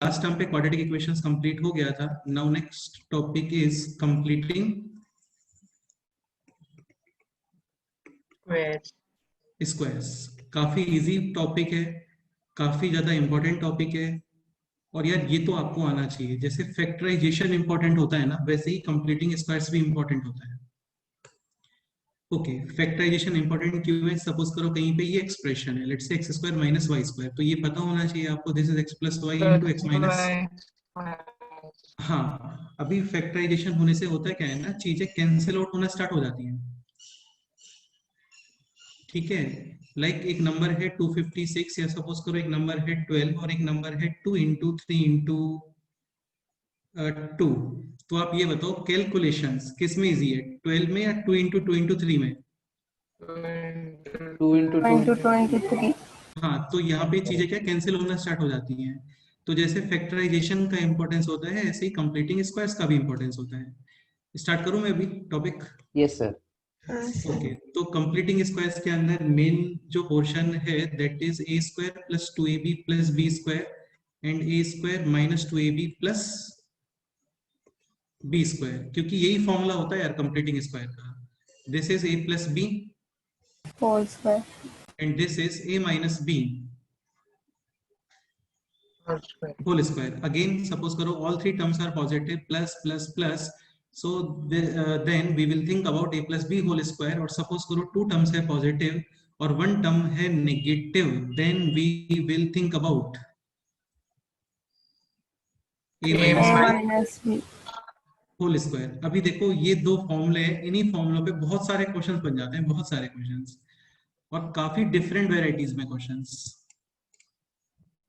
Last term पे quadratic equations complete हो गया था. Now next topic is completing squares. काफी इजी टॉपिक है, काफी ज्यादा इंपॉर्टेंट टॉपिक है. और यार ये तो आपको आना चाहिए. जैसे फैक्टराइजेशन इंपॉर्टेंट होता है ना, वैसे ही कंप्लीटिंग स्क्वायर्स भी इंपॉर्टेंट होता है. ओके, फैक्टराइजेशन इंपॉर्टेंट क्यों है? सपोज करो कहीं पे ये एक्सप्रेशन है, let's say x square minus y square, तो ये पता होना चाहिए आपको this is x plus y into x minus. हाँ, अभी फैक्टराइजेशन होने से होता है क्या है ना, चीजें कैंसिल आउट होना स्टार्ट हो जाती हैं. ठीक है, लाइक एक नंबर है 256 या सपोज करो एक नंबर है 12 और एक नंबर है 2 इंटू 3 इंटू 2. तो आप ये बताओ कैलकुलेशंस किस में इजी है, 12 में या 2 इंटू 2 इंटू 3 में? 2 इंटू 23. हाँ, तो यहाँ पे चीजें क्या कैंसिल होना स्टार्ट हो जाती हैं. तो जैसे फैक्टराइजेशन का इंपॉर्टेंस होता है, ऐसे ही कंप्लीटिंग स्क्वायर्स का भी इंपॉर्टेंस होता है. स्टार्ट करूं मैं अभी टॉपिक? Yes sir. ओके, तो कंप्लीटिंग स्क्वायर्स के अंदर मेन जो पोर्शन है that is A square plus 2ab plus B square and A square minus 2ab plus B square, क्योंकि यही फॉर्मूला होता है यार कंप्लीटिंग स्क्वायर का. This is a plus B Whole square. and this is a minus b whole square. Again, suppose karo all three terms are positive, plus plus plus, so then we will think about a plus b whole square. Or suppose karo two terms hai positive और one term है negative, then we will think about a minus b whole square. अभी देखो ये दो फॉर्मूले हैं, इन्हीं फॉर्मूलों पे बहुत सारे क्वेश्चंस बन जाते हैं, बहुत सारे क्वेश्चंस, और काफी डिफरेंट वेराइटीज में क्वेश्चंस.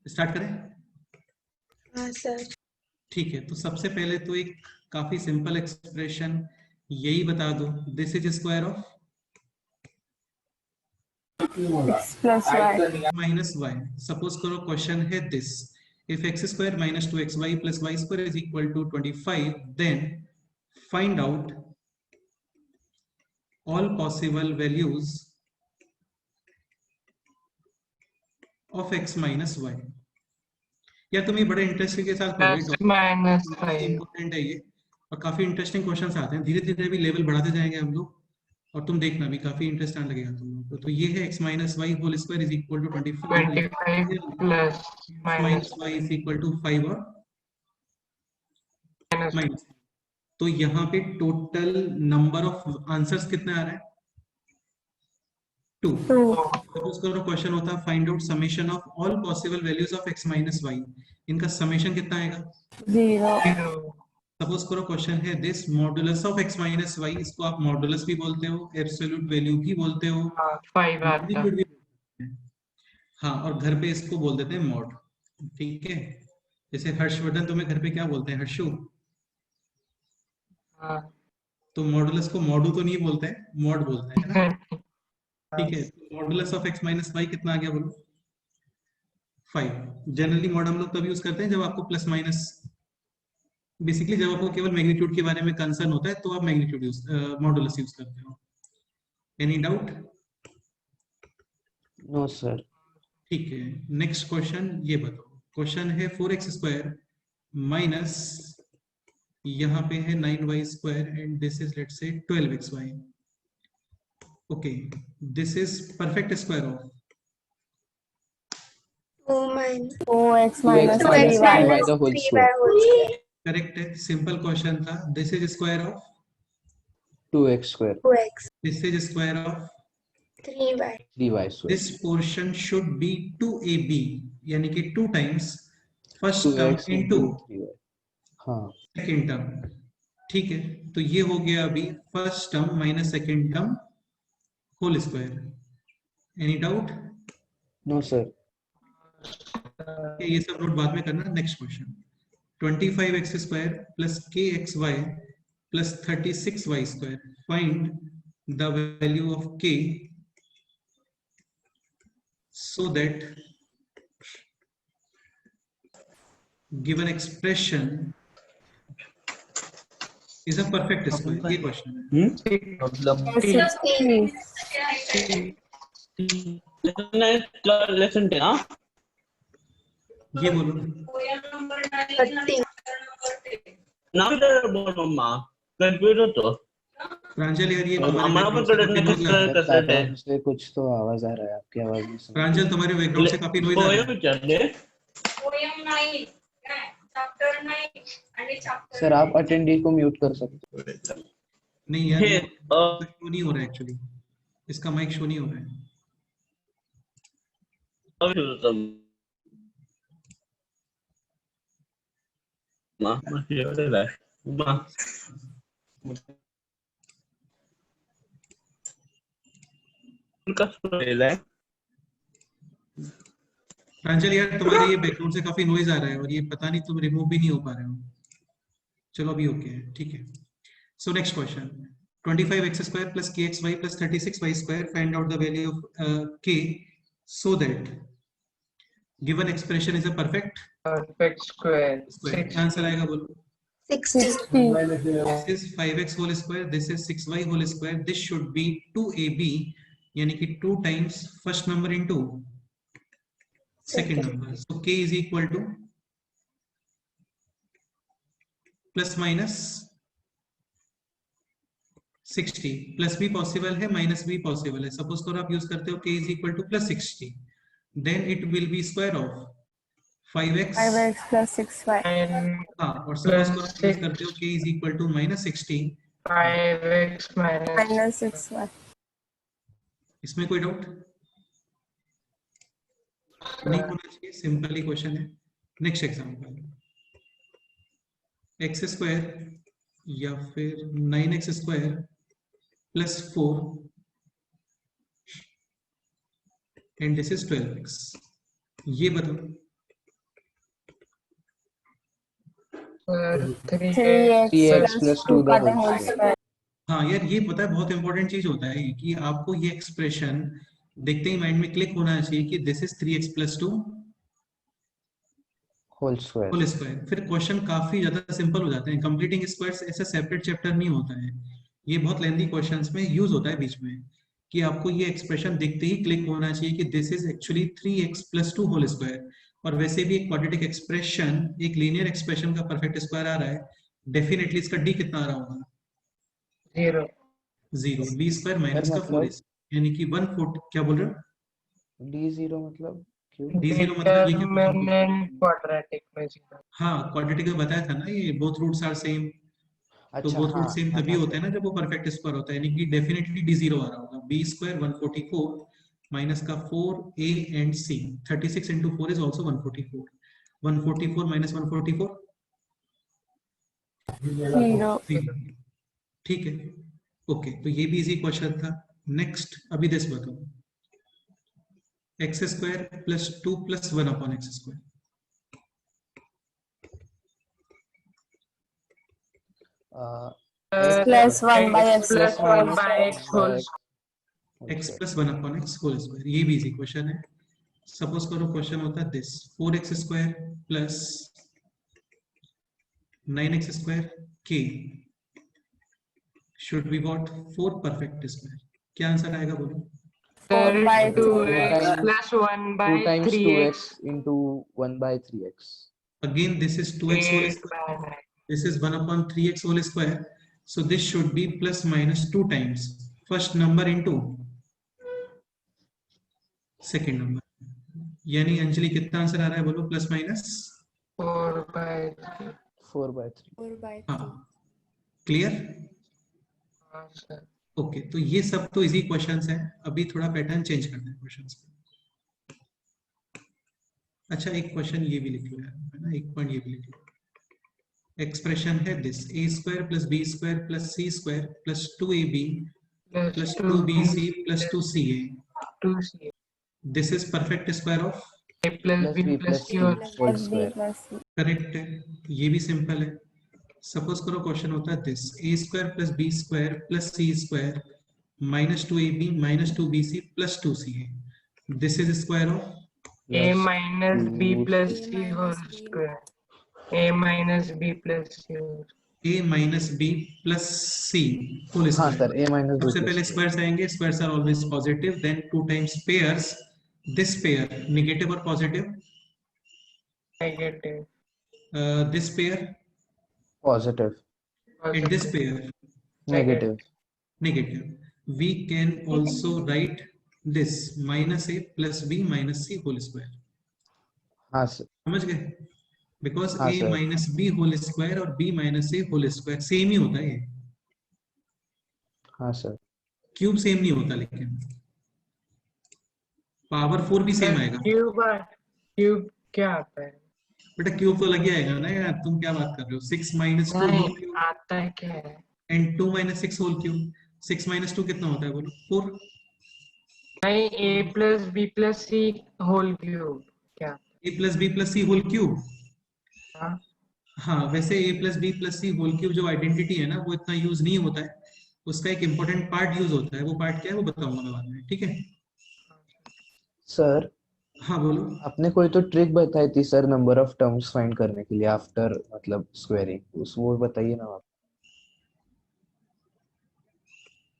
स्टार्ट करें? हाँ सर. ठीक है, तो सबसे पहले तो एक काफी सिंपल एक्सप्रेशन यही बता दो, this is square of X plus y. Minus Y. Suppose करो क्वेश्चन है this, if X square minus 2xy plus Y square is equal to 25, then find out all possible values of x minus Y. यार तुम ये बड़े interest के साथ important है ये, और काफी इंटरेस्टिंग क्वेश्चंस आते हैं. धीरे धीरे भी लेवल बढ़ाते जाएंगे हम लोग, और तुम देखना भी काफी इंटरेस्ट आने लगेगा तुम लोग को. तो ये है x minus Y whole square is equal to 25 plus minus Y is equal to 5 और माइनस. तो यहाँ पे टोटल नंबर ऑफ आंसर्स कितना आ रहा है? 2. सपोज करो क्वेश्चन होता है find out summation of all possible values of x minus Y. इनका समेशन कितना आएगा? 0. सपोज करो क्वेश्चन है this modulus of x minus Y. इसको आप मॉडुलस भी बोलते हो, एब्सोल्यूट वैल्यू भी बोलते हो, 5 आता है. हाँ, और घर पे इसको बोल देते हैं मॉड. ठीक है, जैसे हर्षवर्धन तुम्हें घर पे क्या बोलते हैं? हर्षु. तो मॉडुलस को मॉडू तो नहीं बोलते हैं, मॉड बोलते हैं ना. ठीक है, modulus of x minus Y कितना आ गया बोलो? 5. जनरली मॉड हम लोग तब यूज करते हैं जब आपको प्लस माइनस, बेसिकली जब आपको केवल मैग्नीट्यूड के बारे में कंसर्न होता है तो आप मैग्नीट्यूड यूज मॉडुलस यूज करते हो. Any doubt? No sir. ठीक है, नेक्स्ट क्वेश्चन ये बताओ. क्वेश्चन है 4x स्क्वायर माइनस यहाँ पे है 9y square and this is let's say 12xy. Okay, this is perfect square of 2x minus 3y. The whole square. Correct है, simple question था. This is square of 2x square. 2x. This is square of 3y. 3y square. This portion should be 2ab, यानी कि 2 times first term 2x into 3y. हाँ. Second term. ठीक है, तो ये हो गया अभी first term minus second term whole square. Any doubt? No sir. ये सब नोट बाद में करना. Next question 25x square plus kxy plus 36y square. Find the value of k so that given expression is a perfect square. ये question है. Lesson 10 ये बोलो. 30. Now you're about mama. Computer तो प्रांजल यार ये तुम्हारे हमारा बैकग्राउंड पर से काफी नॉइज आ रहा है। कर सकते हैं बैकग्राउंड से कुछ तो आवाज आ रहा है, आपकी आवाज नहीं सुन प्रांजल तुम्हारे बैकग्राउंड से काफी नॉइज आ रहा है। पोएम चले पोएम नाही काय चॅप्टर नाही आणि चॅप्टर सर आप अटेंडी को म्यूट कर सकते हो। नहीं यार हे, शो नहीं हो रहा है एक्चुअली, इसका माइक शो नहीं हो रहा है। masih ada lah. प्रांजल यार तुम्हारे ये बैकग्राउंड से काफी नॉइज आ रहा है और ये पता नहीं तुम रिमूव भी नहीं हो पा रहे हो। चलो अभी ओके है, ठीक है। So next question 25x square plus kxy plus 36y square, find out the value of k so that given expression is a perfect square. square. Answer आएगा बोलो। 60. 60. This is 5x whole square, this is 6y whole square, this should be 2ab यानी कि 2 times first number into second number. So k is equal to plus minus 60. Plus भी possible है, minus भी possible है। Suppose करो आप use करते हो k is equal to plus 60, then it will be square of 5x 5x plus 6y. हाँ, और सपोज करो आप यूज करते हो k is equal to minus 60, 5x minus Minus 6y. इसमें कोई डाउट नहीं होना चाहिए, सिंपल ही क्वेश्चन है। नेक्स्ट एग्जांपल x स्क्वायर या फिर 9x square plus 4 and this is 12x। ये बताओ 3x plus 2 का the whole square. हाँ यार ये पता है बहुत इंपॉर्टेंट चीज होता है कि आपको ये एक्सप्रेशन देखते ही माइंड में क्लिक होना चाहिए कि this is 3x plus 2 whole square. Whole square. फिर क्वेश्चन काफी ज्यादा सिंपल हो जाते हैं। कंप्लीटिंग स्क्वायर्स ऐसा सेपरेट चैप्टर नहीं होता है, ये बहुत लेंथी क्वेश्चंस में यूज होता है बीच में, कि आपको ये एक्सप्रेशन देखते ही क्लिक होना चाहिए कि this is actually 3x plus 2 whole square. और वैसे भी एक क्वाड्रेटिक एक्सप्रेशन, एक लीनियर एक्सप्रेशन का परफेक्ट स्क्वायर आ रहा है, डेफिनेटली इसका डी कितना आ रहा होगा? 0. 0। b स्क्वायर माइनस का 4 यानी कि 1/4। क्या बोल रहे हो? d0 मतलब क्यों? d0 मतलब ये क्या? क्वाड्रेटिक में 0. हाँ क्वाड्रेटिक में बताया था ना, ये बोथ रूट्स आर सेम। तो अच्छा, बोथ रूट हाँ, सेम हाँ, तभी हाँ, होता है ना जब वो परफेक्ट स्क्वायर होता है, यानी कि डेफिनेटली d0 आ रहा होगा। b स्क्वायर 144 माइनस का 4a and c, 36 into 4 is also 144। 144 minus 144 0. ठीक है, ओके। तो ये भी इजी क्वेश्चन था। नेक्स्ट अभी दिस बताओ, x square plus 2 plus 1 upon x square. Plus 1 by x plus 1 by x whole x plus 1 upon x whole square, ये भी इजी क्वेश्चन है। सपोज करो क्वेश्चन होता है this 4x square plus 9x square k should be what 4 perfect square. क्या answer आएगा बोलो? 4 by 2x plus 1 by 2 times 3x 2x into 1 by 3x. Again this is 2x whole square, this is 1 upon 3x whole square, so this should be plus minus 2 times first number into second number। यानी अंजलि कितना answer आ रहा है बोलो? Plus minus 4 by 3. 4 by 3. 4 by 3. हाँ, clear? Okay, तो ये सब तो इजी क्वेश्चंस हैं। अभी थोड़ा पैटर्न चेंज करते हैं क्वेश्चंस का। अच्छा एक क्वेश्चन ये भी लिख लो यार, है ना, एक पॉइंट ये भी लिख लो। एक्सप्रेशन है this a square plus b square plus c square plus 2ab plus 2bc plus 2ca। 2c this is perfect square of a plus b plus c whole whole Plus b square. plus c. Correct है, ये भी simple है। Suppose करो question होता है this a square plus b square plus c square minus 2ab minus 2bc plus 2ca। This is square of a minus b plus c whole square. a minus b plus c whole a minus b plus c whole हाँ square. Sir, a minus b सबसे plus पहले c. Squares आएंगे, squares are always positive, then 2 times pairs, this pair negative और positive, negative. this pair Positive. and this Positive. pair Negative. negative. We can also write this minus a plus b minus c whole square. हाँ sir. समझ गए? Because हाँ, a sir. Minus B whole square और b minus A whole square same ही होता है. ये हाँ सर. क्यूब सेम नहीं होता, लेकिन पावर 4 भी सेम आएगा. क्यूब क्या आता है? बेटा क्यूब तो लग ही आएगा ना यार, तुम क्या बात कर रहे हो? 6 माइनस 2 नहीं होल क्यूब आता है क्या है? And 2 minus 6 whole cube. 6 minus 2 कितना होता है बोलो? 4. नहीं, a plus B plus C whole cube क्या? a plus B plus C whole cube. हाँ हाँ, वैसे a plus B plus C whole cube जो आइडेंटिटी है ना, वो इतना यूज नहीं होता है. उसका एक इंपॉर्टेंट पार्ट यूज होता है. वो पार्ट क्या है वो बताऊंगा मैं बाद में. ठीक है? सर, हाँ बोलो. आपने कोई तो ट्रिक बताई थी sir number of terms find करने के लिए आफ्टर मतलब स्क्वेयरिंग, उस वो बताइए ना आप.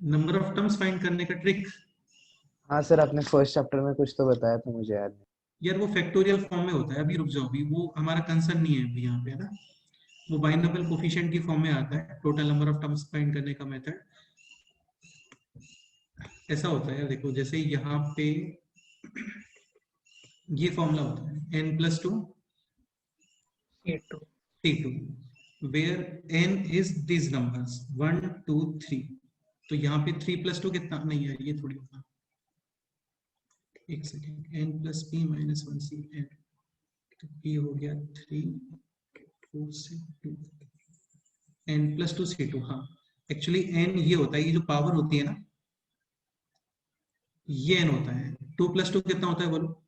नंबर ऑफ टर्म्स फाइंड करने का ट्रिक? हाँ सर, आपने फर्स्ट चैप्टर में कुछ तो बताया था, मुझे याद नहीं. यार वो फैक्टोरियल फॉर्म में होता है. अभी रुक जाओ, अभी वो हमारा कंसर्न नहीं है अभी यहाँ पे, है ना. वो बाइनोमियल कोफिशिएंट की फॉर्म में आता है. Total number of terms find करने का मेथड ऐसा होता है. देखो जैसे यहाँ पे ये फॉर्मूला होता है n plus 2 C2 t2 where n is these numbers 1 2 3. तो यहाँ पे 3 प्लस 2 कितना? नहीं यार ये थोड़ी होगा. एक second. n plus p minus 1 c n. तो p हो गया 3 4 से 2 n प्लस 2 c2. हाँ एक्चुअली n ये होता है, ये जो पावर होती है ना, ये n होता है. 2 प्लस 2 कितना होता है बोलो?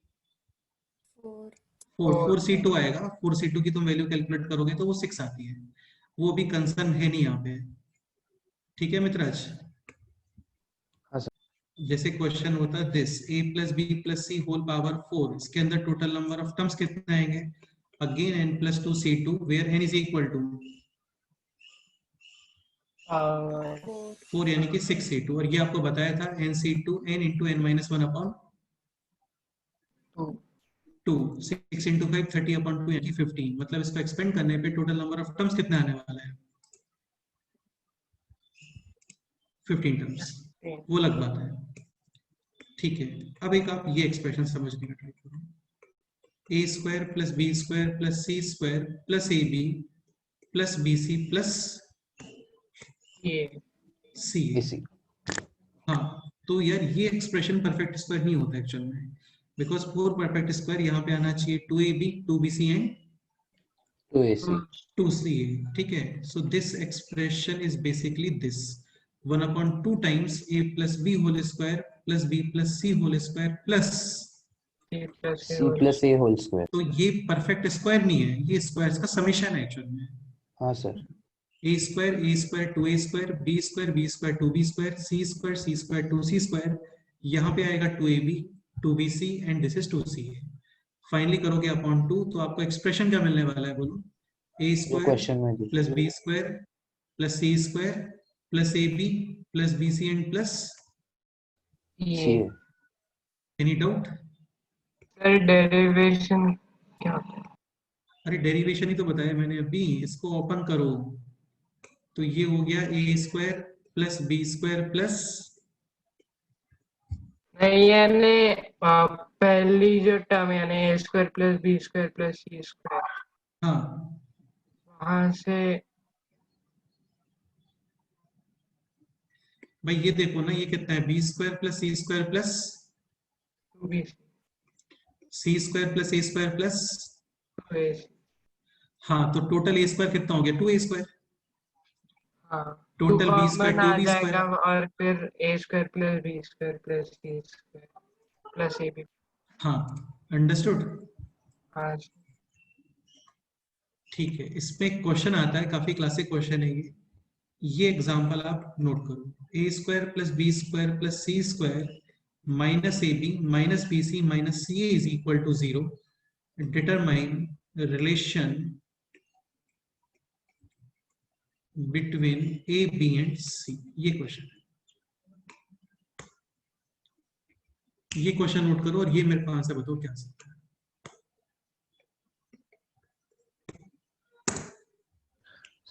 4 c2 आएगा. 4 c2 की तुम वैल्यू कैलकुलेट करोगे तो वो 6 आती है. वो भी कंसर्न है नहीं यहाँ पे. ठीक है मित्राज? हाँ सर. जैसे क्वेश्चन होता है this a plus B plus C whole power 4, इसके अंदर टोटल नंबर ऑफ टर्म्स कितने आएंगे? Again n plus 2 c2 where n is equal to 4 यानी कि 6 c2. और ये आपको बताया था n c2 n into n minus 1 upon 2. 6 into 5 30 upon 2 यानी 15. मतलब इसको एक्सपेंड करने पे टोटल नंबर ऑफ टर्म्स कितना आने वाला है? 15 टर्म्स. वो अलग बात है. ठीक है, अब एक आप ये एक्सप्रेशन समझने का ट्राई करो. A square plus B square plus C square plus A B plus B C plus C. इसी. हाँ तो यार ये एक्सप्रेशन परफेक्ट स्क्वायर नहीं होता एक्चुअल में, बिकॉज फोर परफेक्ट स्क्वायर यहाँ पे आना चाहिए 2ab 2bc and 2ac. 2ca. ठीक है? So this expression is basically this 1/2 times a plus B whole square plus b plus c whole square plus c plus a whole square. तो ये perfect square नहीं है, ये squares का summation है actual में. हाँ sir. a square 2a square b square 2b square c square 2c square. यहाँ पे आएगा 2ab 2bc and this is 2ca. Finally करोगे अपॉन 2 तो आपको एक्सप्रेशन क्या मिलने वाला है बोलो? a स्क्वायर क्वेश्चन में plus b square plus c square plus ab plus bc and plus c. Any doubt? Sir derivation क्या होता है? अरे डेरिवेशन ही तो बताया मैंने अभी. इसको ओपन करो तो ये हो गया a square plus b square plus नहीं, यानी पहली जो टर्म यानी a square plus B square plus C square, हाँ वहां से भाई ये देखो ना, ये कितना है? b square plus c square plus 2bc c square plus a square plus 2ac. हाँ तो टोटल a स्क्वायर कितना हो गया? 2a square. हाँ टोटल b स्क्वायर कॉमन आ 2b जाएगा स्क्वायर. और फिर a square plus B square plus C square plus ab. हाँ अंडरस्टूड. हाँ ठीक है, इसमें एक क्वेश्चन आता है, काफी क्लासिक क्वेश्चन है ये एग्जांपल आप नोट करो. a square plus B square plus C square minus A B minus B C minus C A is equal to 0. Determine relation between A B and C. ये question है. ये question note करो और ये मेरे को answer बताओ क्या सकता है.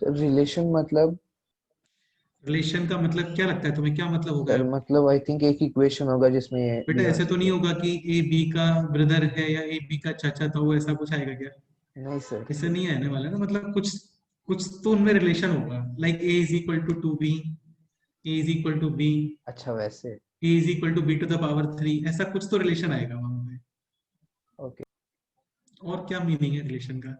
सर रिलेशन मतलब रिलेशन का मतलब क्या लगता है तुम्हें, क्या मतलब होगा? सर मतलब आई थिंक एक इक्वेशन होगा जिसमें ये बेटा दिया ऐसे तो नहीं होगा कि ए बी का ब्रदर है या ए बी का चाचा था, वो ऐसा कुछ आएगा क्या? नहीं सर। ऐसा नहीं आने वाला ना, मतलब कुछ कुछ तो उनमें रिलेशन होगा, like A is equal to two B, A is equal to B, अच्छा वैसे। A is equal to B to the power 3, ऐसा कुछ तो रिलेशन आएगा वहां पे। ओके। और क्या मीनिंग है रिलेशन का?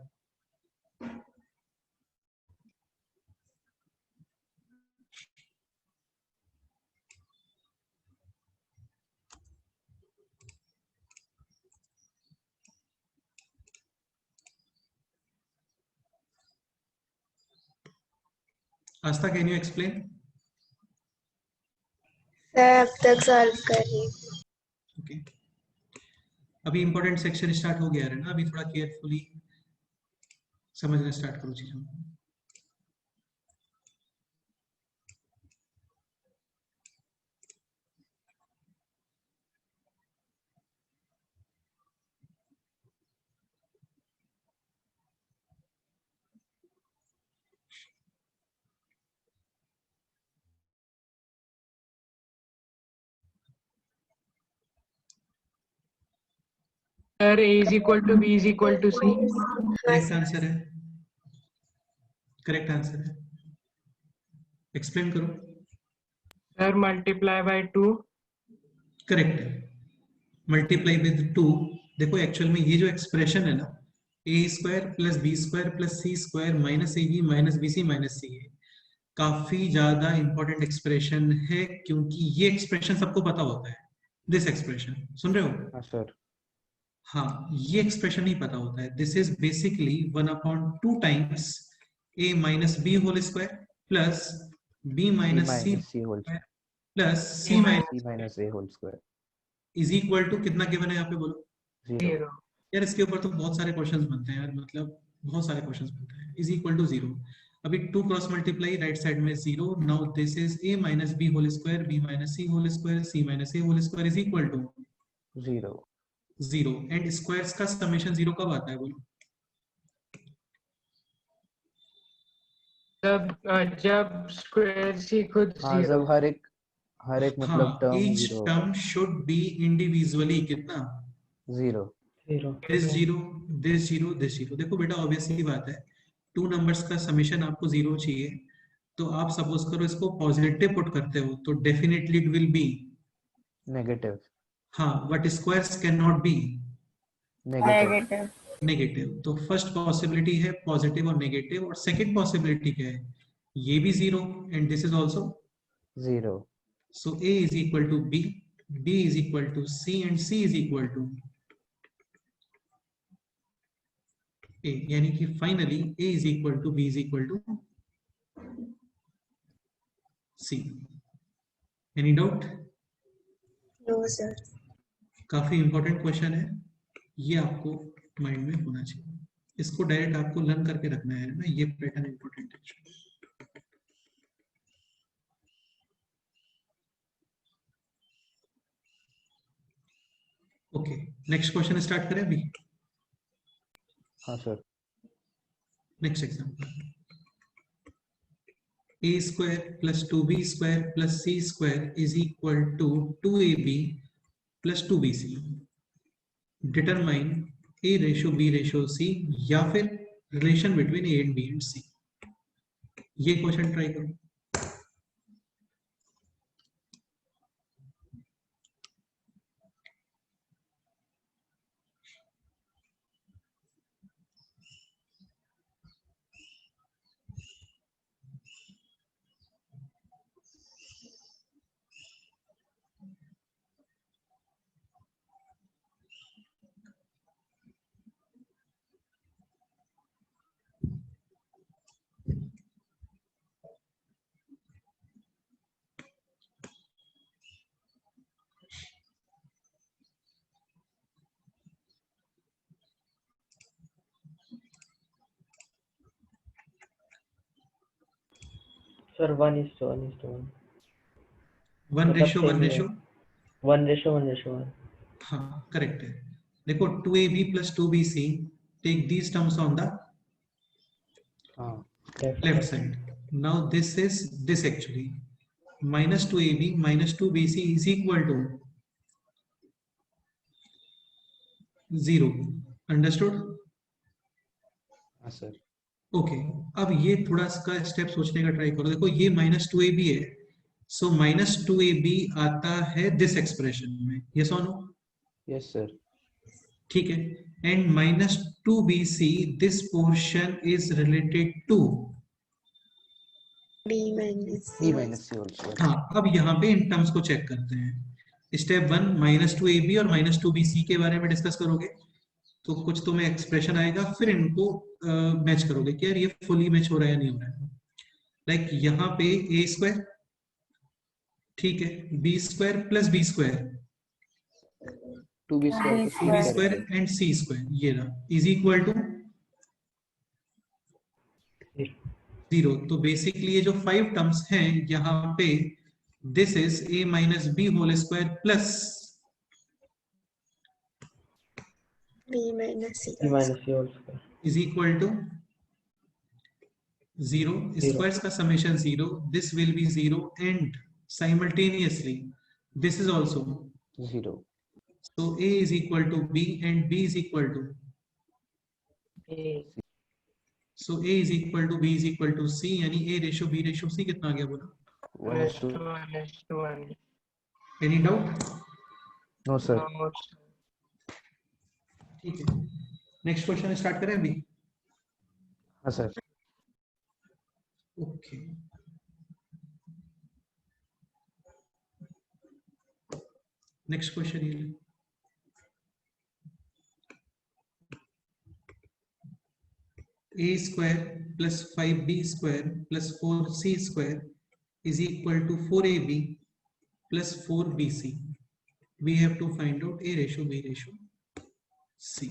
आस्था, कैन यू एक्सप्लेन? सर अब तक सॉल्व कर रही हूँ। ओके, अभी इंपॉर्टेंट सेक्शन स्टार्ट हो गया है ना, अभी थोड़ा केयरफुली समझना स्टार्ट करो चीजों को। Sir, A is equal to B is equal to C. हाँ करेक्ट सर। आंसर है, करेक्ट आंसर है, एक्सप्लेन करो। Sir, multiply by 2. करेक्ट है, मल्टीप्लाई विद 2। देखो एक्चुअल में ये जो एक्सप्रेशन है ना, A square plus B square plus C square minus A B minus B C minus C A, काफी ज्यादा इंपॉर्टेंट एक्सप्रेशन है, क्योंकि ये एक्सप्रेशन सबको पता होता है। दिस एक्सप्रेशन सुन रहे हो? हाँ सर। हाँ, ये एक्सप्रेशन नहीं पता होता है। This is basically 1/2 times a minus B whole square plus b b minus C minus c whole plus C c minus c minus a whole square is equal to कितना given है यहाँ पे बोलो? 0। 0. यार इसके ऊपर तो बहुत सारे क्वेश्चंस बनते हैं यार, मतलब बहुत सारे क्वेश्चंस बनते हैं। इज इक्वल टू 0, अभी 2 क्रॉस मल्टीप्लाई राइट साइड में 0, now this is a minus B whole square b minus C whole square c minus a whole square is equal to 0। 0। And squares का summation 0 कब आता है बोलो? जब square सी खुद हाँ 0. जब हर एक मतलब हाँ, टर्म each 0 होगा। term should be individually कितना? 0। 0. this 0, this 0, this 0। देखो बेटा ऑब्वियसली बात है, 2 नंबर्स का समेशन आपको 0 चाहिए, तो आप सपोज करो इसको पॉजिटिव पुट करते हो तो definitely it will be negative. हाँ, but squares can not be Negative. Negative. तो फर्स्ट पॉसिबिलिटी है पॉजिटिव और नेगेटिव, और सेकंड पॉसिबिलिटी क्या है? ये भी 0 and this is also 0। so a is equal to b, b is equal to c and c is equal to a, यानी कि finally a is equal to b is equal to c। Any doubt? No sir. काफी important question है, ये आपको mind में होना चाहिए, इसको डायरेक्ट आपको लर्न करके रखना है ना, ये पैटर्न इंपॉर्टेंट है। ओके, नेक्स्ट क्वेश्चन स्टार्ट करें अभी। हाँ sir. Next example, a square plus 2b square plus c square is equal to 2ab plus 2bc। Determine a ratio b ratio c, या फिर relation between a and b and c। ये question try करो। Sir 1:1:1 one मतलब ratio one same ही है। Ratio 1:1:1 हाँ correct है। देखो 2ab plus 2bc, take these terms on the हाँ left side. Now this is this actually. Minus 2ab minus 2bc is equal to 0. Understood? हाँ sir. Okay अब ये थोड़ा सा स्टेप सोचने का ट्राई करो. देखो ये माइनस 2ab है, सो माइनस 2ab आता है दिस एक्सप्रेशन में. यस और नो? Yes sir. ठीक है. And minus 2bc this portion is related to b minus b c. minus c also. हाँ. अब यहाँ पे इन टर्म्स को चेक करते हैं. स्टेप 1 माइनस 2ab और माइनस 2bc के बारे में डिस्कस करोगे तो कुछ तो में एक्सप्रेशन आएगा, फिर इनको मैच करोगे कि यार ये फुली मैच हो रहा है या नहीं हो रहा है. लाइक यहाँ पे a स्क्वायर, ठीक है, b square plus b square 2b square to 2b square and c square ये रहा इज इक्वल टू 0. तो बेसिकली ये जो 5 टर्म्स हैं यहाँ पे this is a minus b whole square plus b minus c. b minus c whole square. Is equal to 0. Squares का summation 0. This will be 0 and simultaneously this is also 0. so a is equal to b and b is equal to so a is equal to b is equal to c यानी a ratio b ratio c कितना आ गया बोला? 1:1. Any doubt? No sir. ठीक है. Next question start करें अभी. हाँ सर. ओके. नेक्स्ट क्वेश्चन ये a square plus 5b square plus 4c square is equal to 4ab plus 4bc. We have to find out a ratio b ratio c.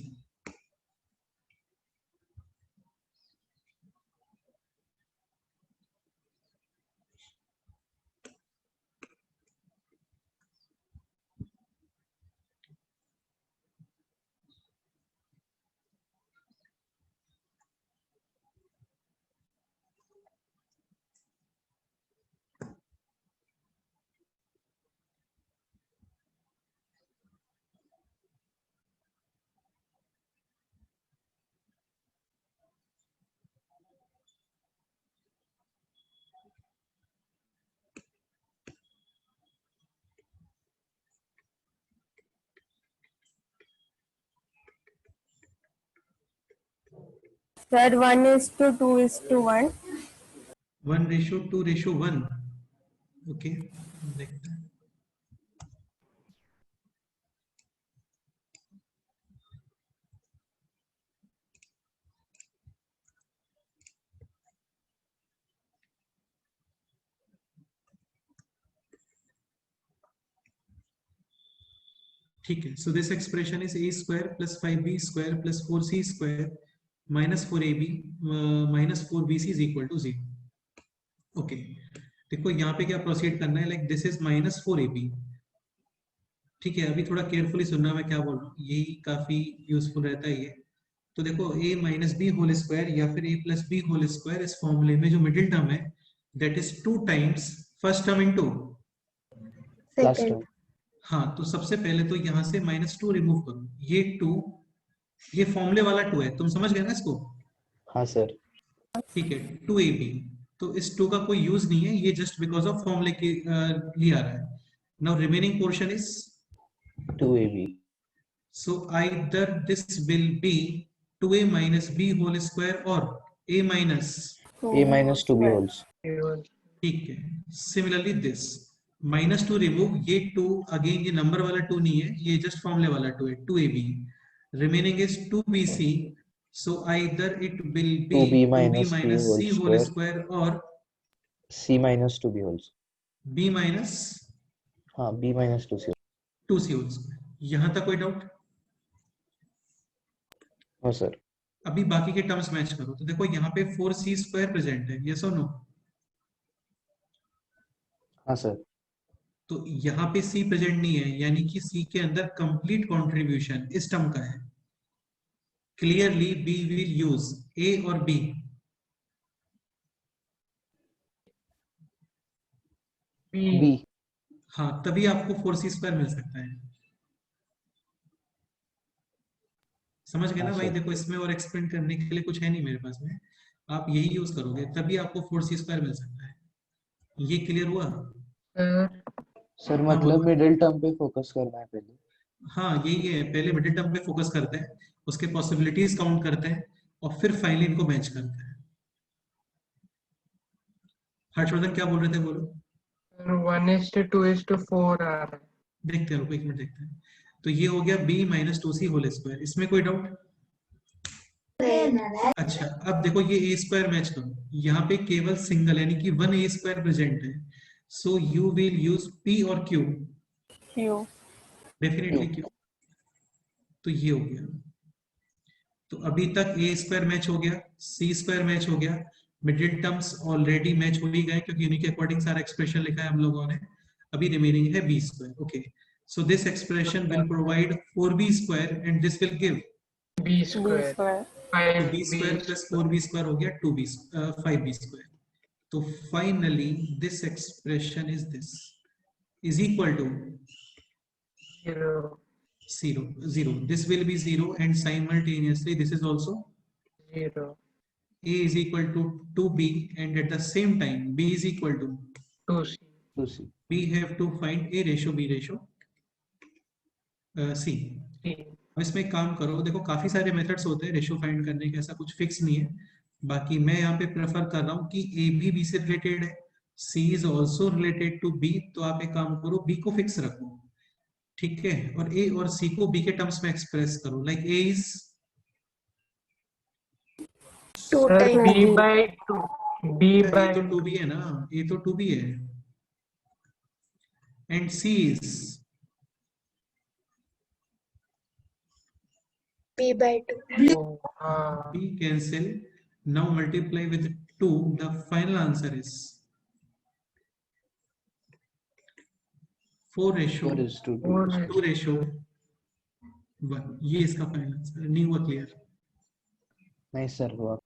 Sir, 1:2:1. 1:2:1. Okay देखते हैं. ठीक है. So this expression is a square plus 5b square plus 4c square minus 4ab minus 4bc is equal to 0. Okay. देखो यहाँ पे क्या proceed करना है. Like this is minus 4ab. ठीक है. अभी थोड़ा केयरफुली सुनना मैं क्या बोल रहा हूँ, यही काफी यूजफुल रहता है ये. तो देखो a minus b whole square या फिर a plus b whole square इस फॉर्मूले में जो मिडिल टर्म है that is 2 times first term into Last Second. term. हाँ. तो सबसे पहले तो यहाँ से -2 रिमूव करो. ये 2 ये फॉर्मूले वाला 2 है. तुम समझ गए ना इसको? हाँ सर. ठीक है. 2ab. तो इस 2 का कोई यूज नहीं है, ये जस्ट बिकॉज ऑफ फॉर्मूले के लिए आ रहा है. Now remaining portion is 2ab. so either this will be 2a minus b whole square or a minus a minus 2b whole. ठीक है. Similarly this -2 remove. ये 2 अगेन ये नंबर वाला 2 नहीं है, ये जस्ट फॉर्मूले वाला 2 है. 2ab remaining is 2bc. so either it will be 2b 2b minus minus c c whole square or c minus 2b whole. b minus हाँ b minus 2c. 2c whole square. यहाँ तक कोई doubt? हाँ sir. अभी बाकी के terms match करो. तो देखो यहाँ पे 4c स्क्वायर प्रेजेंट है. यस और नो? हाँ सर. तो यहाँ पे c प्रेजेंट नहीं है, यानी कि c के अंदर कंप्लीट कंट्रीब्यूशन इस टर्म का है. Clearly we will use a और b. बी। हाँ, तभी आपको 4c² मिल सकता है। समझ गए ना हाँ भाई? सर। देखो, इसमें और एक्सप्लेन करने के लिए कुछ है नहीं मेरे पास में, आप यही यूज करोगे तभी आपको 4c² मिल सकता है। ये क्लियर हुआ? सर सर हाँ बोलो। मतलब मिडिल टर्म पे फोकस करना है पहले। हाँ, यही है, पहले मिडिल टर्म पे फोकस करते हैं, उसके पॉसिबिलिटीज काउंट करते हैं, और फिर फाइनली इनको मैच करते हैं। हर्षवर्धन क्या बोल रहे थे, बोलो। 1:2:4 आ रहा है। देखते हैं, रुको 1 मिनट देखते हैं। तो ये हो गया b - 2c²। इसमें कोई डाउट? अच्छा, अब देखो ये a² मैच करो, यहाँ पे केवल सिंगल यानी कि 1a² प्रेजेंट है, so you will use p और q। Q. Definitely q। तो ये हो गया। तो अभी तक a² मैच हो गया, c² मैच हो गया, मिडिल टर्म्स ऑलरेडी मैच हो ही गए क्योंकि उन्हीं के अकॉर्डिंग सारा एक्सप्रेशन लिखा है हम लोगों ने। अभी रिमेनिंग है b²। Okay, so this expression will provide 4b² and this will give, B B square. square. तो 5B b² + 4b² हो गया 5b²। तो finally this expression is this, is equal to 0 0 this will be 0 and simultaneously this is also 0 a is equal to 2b, and at the same time b is equal to 2C. 2c। we have to find a ratio b ratio c। अब इसमें एक काम करो, देखो काफी सारे methods होते हैं रेशियो फाइंड करने के, ऐसा कुछ फिक्स नहीं है। बाकी मैं यहाँ पे प्रेफर कर रहा हूँ कि ए भी बी से रिलेटेड है, C is also related to B, तो आप एक काम करो, बी को फिक्स रखो, ठीक है, और ए और सी को बी के टर्म्स में एक्सप्रेस करो, like A is 2 Sir, times B by 2. B A by तो 2b है ना, ए तो 2b है, एंड सी इज p/2. 2. हाँ. b cancel, now multiply with 2, the final answer is 4 ratio 4:2। 2 ratio 1। ये इसका फाइनल आंसर नहीं हुआ क्लियर? नहीं सर हुआ।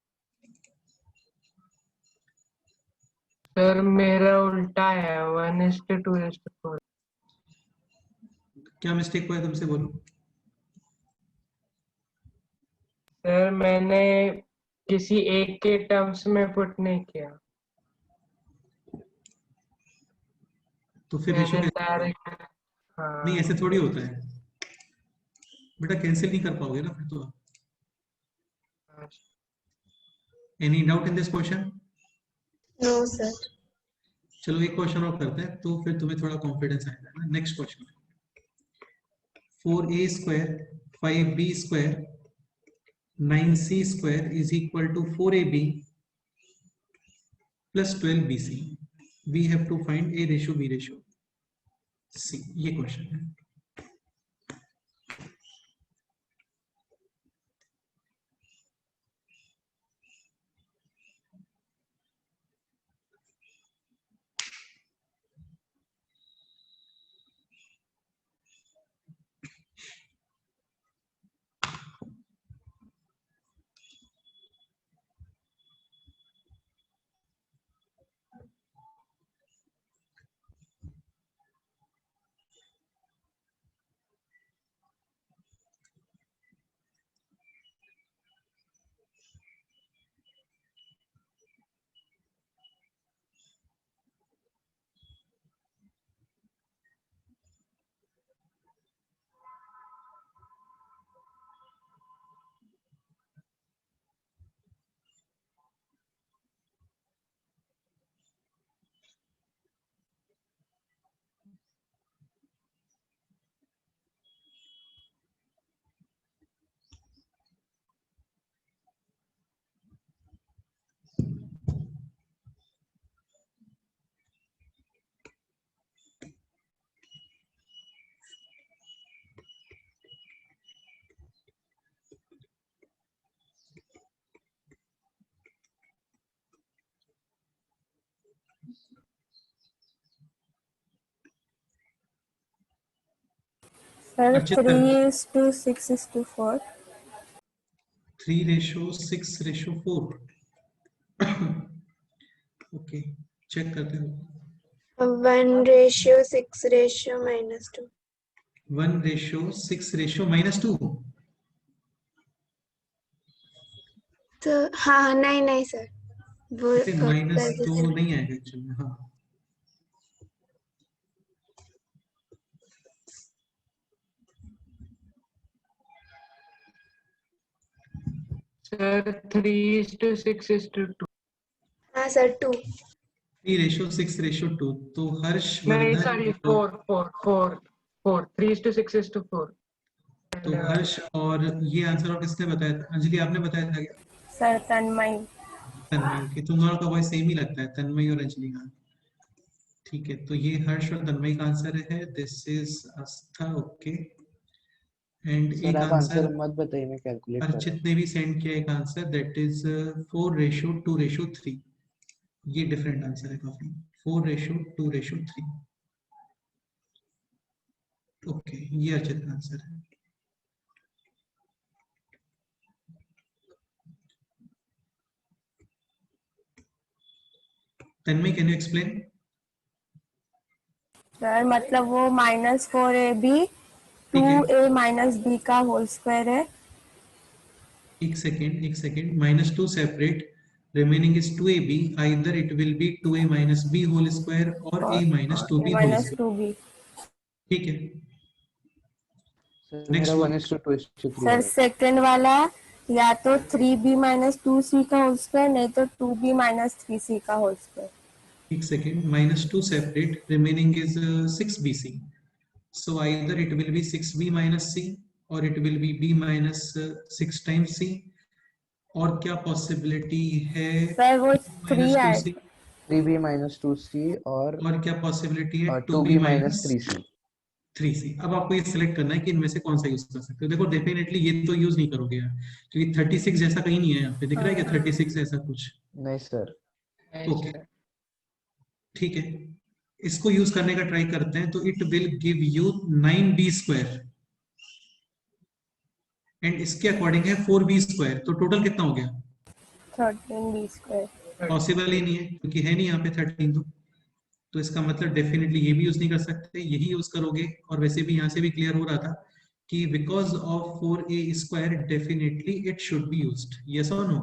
सर मेरा उल्टा है 1:2:4. क्या मिस्टेक हुआ है तुमसे, बोलो। सर मैंने किसी एक के टर्म्स में पुट नहीं किया, तो फिर रेशियो मैंने कैसे? डायरेक्ट. नहीं, हाँ. ऐसे थोड़ी होता है बेटा, कैंसिल नहीं कर पाओगे ना फिर तो आप। Any doubt in this question? No, sir. चलो एक क्वेश्चन और करते हैं, तो फिर तुम्हें थोड़ा कॉन्फिडेंस आएगा ना। Next question, 4a² 5b² 9c² is equal to 4ab plus 12bc। we have to find a ratio b ratio c, ये क्वेश्चन है। Sir, अच्छे से 3:6:4. 3:6:4। ओके, चेक करते हैं। 1:6:-2. 1:6:-2। तो हाँ नहीं नहीं सर वो -2 नहीं आएगा एक्चुअली। हाँ Sir, 3:6:2. हाँ सर 2. 3:6:2। तो नहीं, हर्षवर्धन sorry, 4. 3:6:4. तो हर्ष और ये आंसर और किसने बताया था? अंजलि आपने बताया था क्या? सर तन्मय। तन्मय। ओके, तुम दोनों का वॉइस सेम ही लगता है, तन्मय और अंजलि का। ठीक है, तो ये हर्ष और तन्मय का आंसर है। This is Aastha. Okay, and sir एक आप आंसर आंसर मत बताइए, मैं कैलकुलेट कर रहा अर्चित ने भी सेंड किया एक आंसर, दैट इज 4:2:3। ये डिफरेंट आंसर है काफी। 4:2:3। ओके, ये अर्चित का आंसर है। तन्मय, कैन यू एक्सप्लेन? सर मतलब वो -4ab ठीक है, 2a - b का होल स्क्वायर है। एक second -2 separate, remaining is 2ab, either it will be 2a - b whole square और a - 2b whole square. 2b। ठीक है, सर नेक्स्ट मेरा वन। 1:2:3 सर है। सेकंड वाला या तो 3b - 2c का होल स्क्वायर, नहीं तो 2b - 3c का होल स्क्वायर। एक second, -2 separate, remaining is 6bc, so either it will be 6b - c or it will be b - 6 times c। और क्या पॉसिबिलिटी है? सर वो 3 -2c। 3b - 2c और और क्या पॉसिबिलिटी है? 2b 2b - 3c। 3c। अब आपको ये सिलेक्ट करना है कि इनमें से कौन सा यूज कर सकते हो। देखो डेफिनेटली ये तो यूज नहीं करोगे यार, क्योंकि 36 जैसा कहीं नहीं है यहाँ पे। दिख रहा है क्या 36 जैसा कुछ? नहीं सर। ओके, ठीक है, इसको यूज करने का ट्राई करते हैं। तो it will give you 9b², and इसके अकॉर्डिंग है 4b²। तो टोटल कितना हो गया? 13b²। पॉसिबल ही नहीं है, क्योंकि है नहीं यहाँ पे 13। तो इसका मतलब डेफिनेटली ये भी यूज नहीं कर सकते, यही यूज करोगे। और वैसे भी यहाँ से भी क्लियर हो रहा था कि because of 4a² definitely it should be used. Yes और no?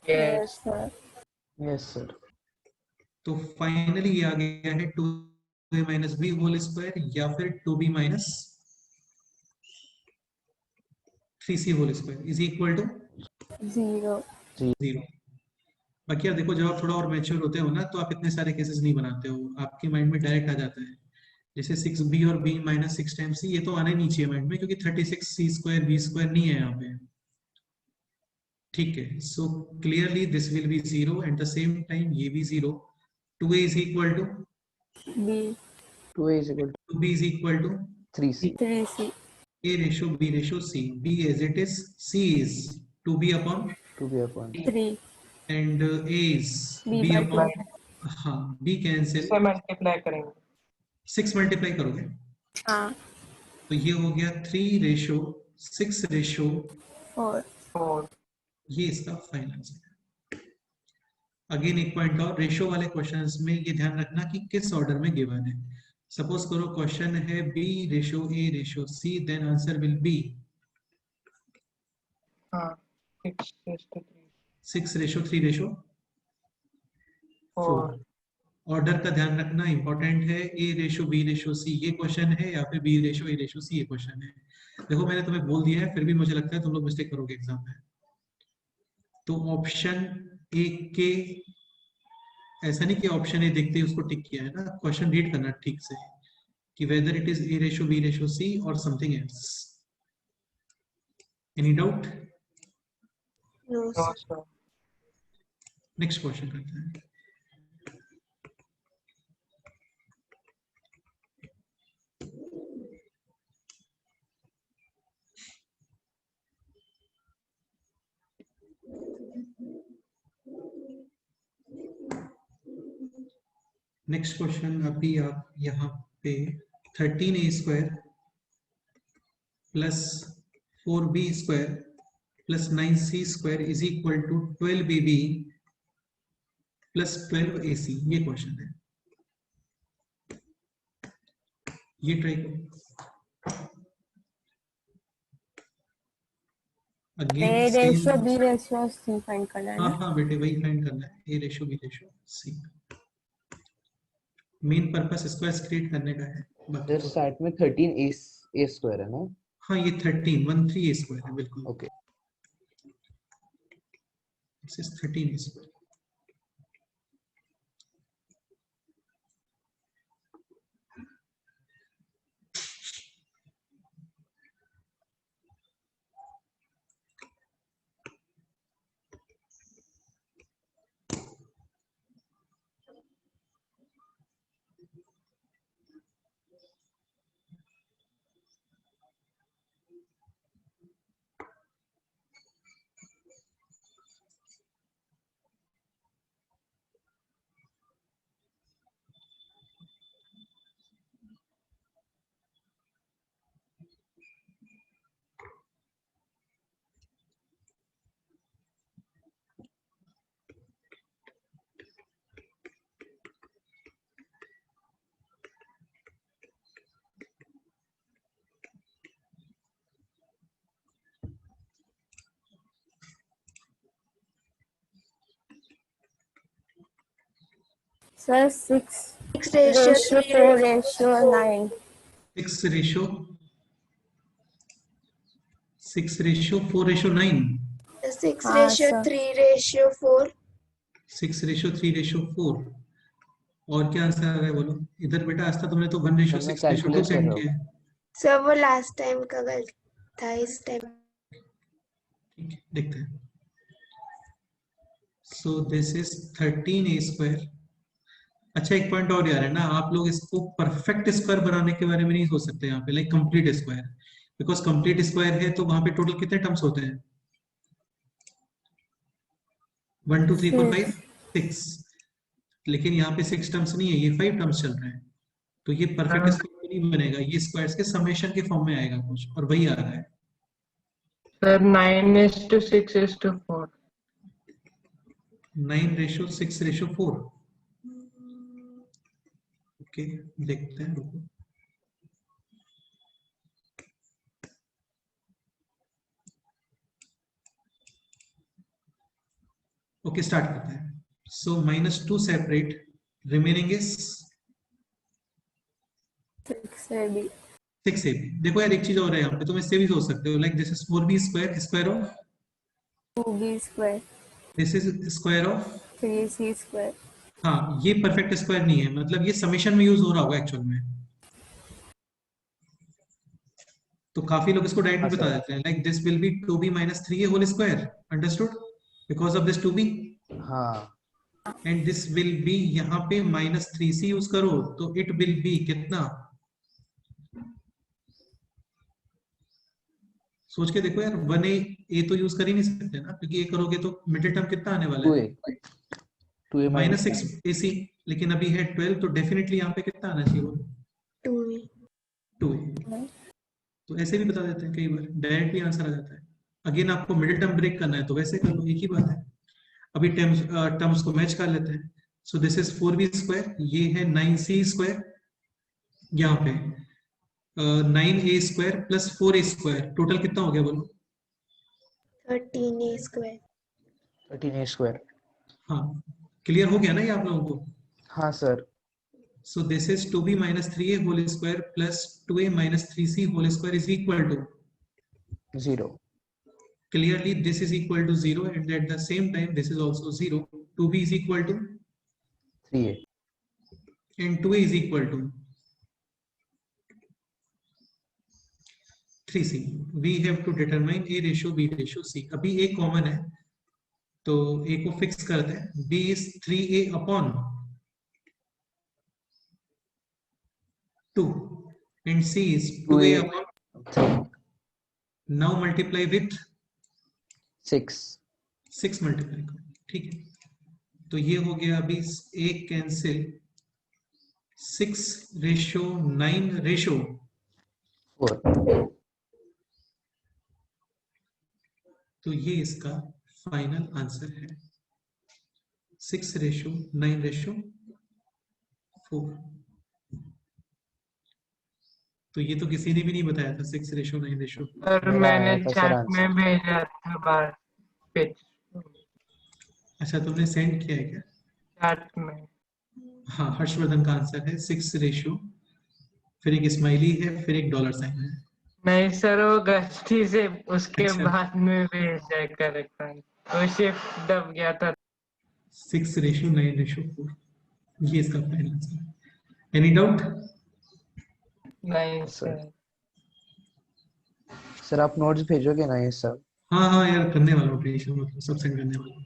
Yes sir. Yes sir. तो फाइनली ये आ गया है 2a - b होल स्क्वायर या फिर 2b - 3c whole square is equal to 0। 0। बाकी यार देखो, जब आप थोड़ा और मैच्योर होते हो ना, तो आप इतने सारे केसेस नहीं बनाते हो, आपके माइंड में डायरेक्ट आ जाता है। जैसे 6b और b - 6 टाइम्स c, ये तो आना ही नहीं चाहिए माइंड में, क्योंकि 36c² b² नहीं है यहाँ पे। ठीक है, so clearly this will be 0 at the same time ये भी 0। 2a is equal to b 2a = 2b is equal to 3c। 3c। a:b:c, b as it is, c is 2b upon 3 and a is b b by upon, 2। हाँ b cancel, से multiply करेंगे। 6 multiply करोगे हाँ तो ये हो गया 3:6:4। 4। ये इसका फाइनल आंसर है। अगेन एक पॉइंट और, रेशियो वाले क्वेश्चंस में ये ध्यान रखना कि किस ऑर्डर में गिवन है। सपोज करो क्वेश्चन है b:a:c, then answer will be हाँ 6:3 6:3:4। ऑर्डर का ध्यान रखना इंपॉर्टेंट है। a:b:c ये क्वेश्चन है या फिर b:a:c ये क्वेश्चन है। देखो मैंने तुम्हें बोल दिया है, फिर भी मुझे लगता है तुम लोग मिस्टेक करोगे एग्जाम में। तो ऑप्शन ए के, ऐसा नहीं कि ऑप्शन ए देखते ही उसको टिक किया है ना, क्वेश्चन रीड करना ठीक से कि whether it is a:b:c or something else. Any doubt? No sir. Next question करते हैं। नेक्स्ट क्वेश्चन अभी आप यहाँ पे 13a² plus 4b² plus 9c² is equal to 12ab plus 12ac, ये क्वेश्चन है। ये ट्राई करो। A again ratio same. B ratio C find करना है हाँ ना। हाँ बेटे वही फाइंड करना है, a ratio b ratio c. Main purpose squares create करने का है, बाकी सर तो स्टार्ट में 13 ए स्क्वायर है ना? हाँ ये 13 ए स्क्वायर है बिल्कुल। Okay. This is 13 A square. Sir 6 6 ratio ratio 3 4 ratio 9। 6 ratio 4 ratio 9। 6 हाँ, ratio sir. 3 ratio 4। 6 ratio 3 ratio 4। और क्या आंसर आ रहा है बोलो इधर बेटा। आज तक तुमने तो 1 रेशियो सर मैं 6 रेशियो 2 कैलकुलेट कर सेंड रहा किया हूँ। है। सर वो लास्ट टाइम का गलत था, इस टाइम ठीक है देखते हैं। So this is 13 A square. अच्छा एक पॉइंट और यार है ना, आप लोग इसको परफेक्ट स्क्वायर बनाने के बारे में नहीं सोच सकते यहाँ पे, like complete square. Because complete square है तो वहां पे टोटल कितने टर्म्स होते हैं? 1 2 3 4 5 6। लेकिन यहाँ पे 6 टर्म्स नहीं है, ये 5 टर्म्स चल रहे हैं। तो ये परफेक्ट हाँ। स्क्वायर नहीं बनेगा, ये स्क्वायर्स के समेशन के फॉर्म में आएगा कुछ, और वही आ रहा है। सर 9:6:4। 9 ratio 6 ratio 4। ओके देखते हैं, रुको। ओके स्टार्ट करते हैं। So -2 separate, remaining is 6 a b 6 a b. देखो यार एक चीज और है यहाँ पे, तुम इससे भी सोच सकते हो, like this is 4 b square square of 2 b square this is square of. 3 c square. हाँ ये परफेक्ट स्क्वायर नहीं है, मतलब ये समेशन में यूज हो रहा होगा एक्चुअल में। तो काफी लोग इसको हाँ डायरेक्टली बता सर। देते हैं, like this will be 2b - 3a whole square, understood, because of this 2b। हाँ एंड दिस विल बी, यहाँ पे -3c यूज करो तो इट विल बी कितना? सोच के देखो यार, 1a तो यूज कर ही नहीं सकते ना, क्योंकि a करोगे तो मिडिल टर्म कितना आने वाला 2a है? 2a minus -6ac। लेकिन अभी है 12, तो डेफिनेटली यहाँ पे कितना आना चाहिए? 2 2a। तो ऐसे भी बता देते हैं, कई बार डायरेक्ट भी आंसर आ जाता है। अगेन आपको मिडिल टर्म ब्रेक करना है तो वैसे कर लो, एक ही बात है। अभी टर्म्स को मैच कर लेते हैं। So this is 4b square, ये है 9c स्क्वायर, यहाँ पे 9a square plus 4a square, total कितना हो गया बोलो? 13 ए स्क्वायर। 13a square। हाँ क्लियर हो गया ना ये आप लोगों को? हाँ sir. So this is 2b - 3a whole square plus 2a - 3c whole square is equal to 0। clearly this is equal to 0, and at the same time this is also 0. 2b is equal to 3a। and 2a is equal to 3c. We have to determine a ratio b ratio c. अभी a common है तो a को fix करते हैं, b is 3a upon 2 and c is 2a 2a upon 3 now multiply with 6। 6 multiply करो, ठीक है। तो ये हो गया अभी एक कैंसिल, 6 रेशियो 9 रेशियो 4। तो ये इसका फाइनल आंसर है, 6 रेशियो 9 रेशियो 4। तो ये तो किसी ने भी नहीं बताया था 6:9:4। सर मेरा मैंने आया था सर चैट आंसर। में भेजा था बार पिच अच्छा, तुमने सेंड किया है क्या? चैट में। हाँ, हर्षवर्धन का आंसर है 6 फिर एक स्माइली है, फिर एक डॉलर साइन है। नहीं सर, वो गलती से उसके अच्छा, बाद में भेजा है करेक्ट आंसर, वो शिफ्ट दब गया था। 6:9:4, ये इसका फाइनल आंसर। Any doubt? नहीं सर सर। सर आप नोट्स भेजोगे ना ये सब? हाँ हाँ यार, करने वाला हूँ, टेंशन मत लो, सब सेंड करने वाला हूँ।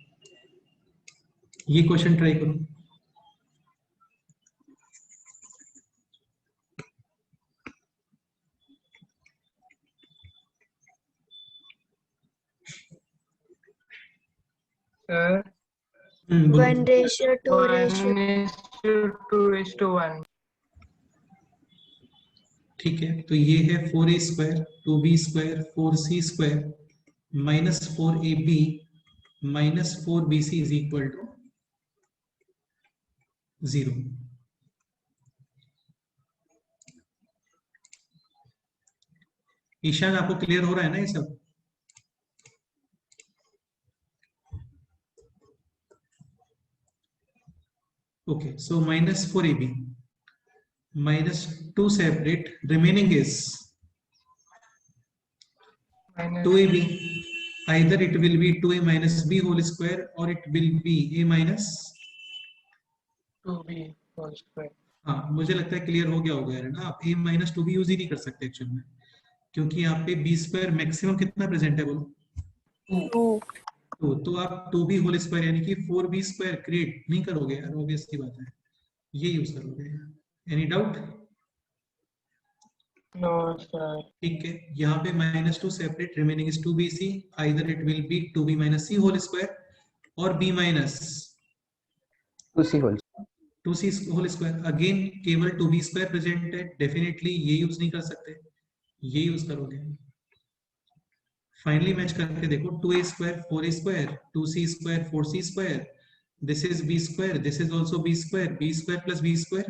ये क्वेश्चन ट्राई करो। सर बोलो। 1:2:1। ठीक है, तो ये है 4a² 2b² 4c² -4ab -4bc is equal to 0। Ishan, आपको क्लियर हो रहा है ना ये सब? Okay, so -4ab -2 separate, remaining is 2ab. Either it will be 2a minus b whole square or it will be a minus। 2b whole square. हाँ, मुझे लगता है क्लियर हो गया होगा यार ना। आप a minus 2b यूज ही नहीं कर सकते एक्चुअल में, क्योंकि यहाँ पे b² मैक्सिमम कितना प्रेजेंट है बोलो? 2। तो आप 2b होल स्क्वायर यानी कि 4b² क्रिएट नहीं करोगे यार, ऑब्वियस सी बात है, ये यूज करोगे। Any doubt? No sir. ठीक है, यहाँ पे -2 separate, remaining is 2bc। Either it will be 2b minus c whole square और b minus 2c whole. 2c whole square. Again केवल 2b² प्रेजेंट है, डेफिनेटली ये यूज नहीं कर सकते, ये यूज करोगे। फाइनली मैच करके देखो, 2a² 4a², 2c² 4c², this is b², this is also b², b² plus b²।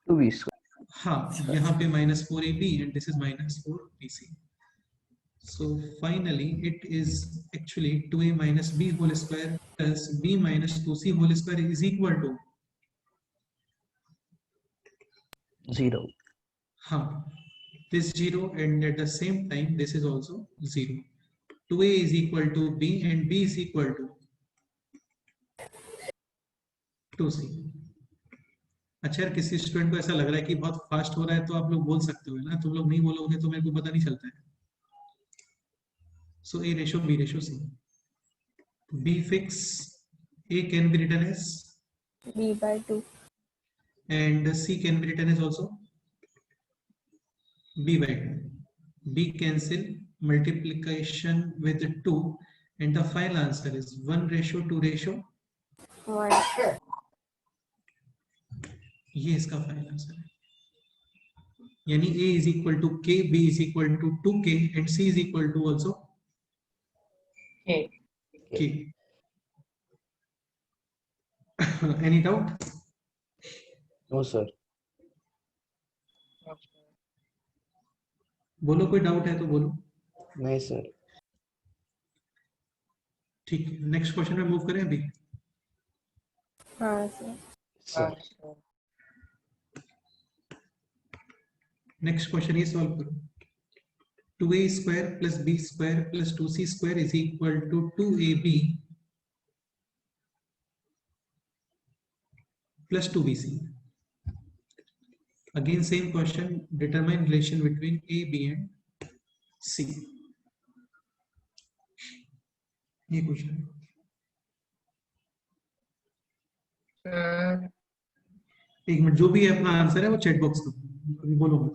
2b square. हाँ, यहाँ पे -4ab and this is -4bc. So finally it is actually 2a minus b whole square plus b minus 2c whole square is equal to 0। हाँ, this 0 and at the same time this is also 0. 2a is equal to b and b is equal to 2c. अच्छा यार, किसी student को ऐसा लग रहा है कि बहुत फास्ट हो रहा है तो आप लोग बोल सकते हो ना, तुम लोग नहीं बोलोगे तो मेरे को पता नहीं चलता है। So a ratio b ratio c. b fix, a can be written as b/2. and c can be written as also b/2. b cancel, multiplication with 2 and the final answer is 1:2:1। 1. ये इसका final answer है, यानी a is equal to k, b is equal to 2k and c is equal to also k. Any doubt? No sir. बोलो, कोई doubt है तो बोलो। नहीं सर। ठीक है, नेक्स्ट क्वेश्चन में मूव करें अभी। हाँ सर। सर नेक्स्ट क्वेश्चन ये सॉल्व करो। 2a² plus b² plus 2c² is equal to 2ab plus 2bc. Again same question, determine relation between a, b and c. ये क्वेश्चन एक मिनट, जो भी है अपना आंसर है वो चैट बॉक्स में अभी बोलो मत।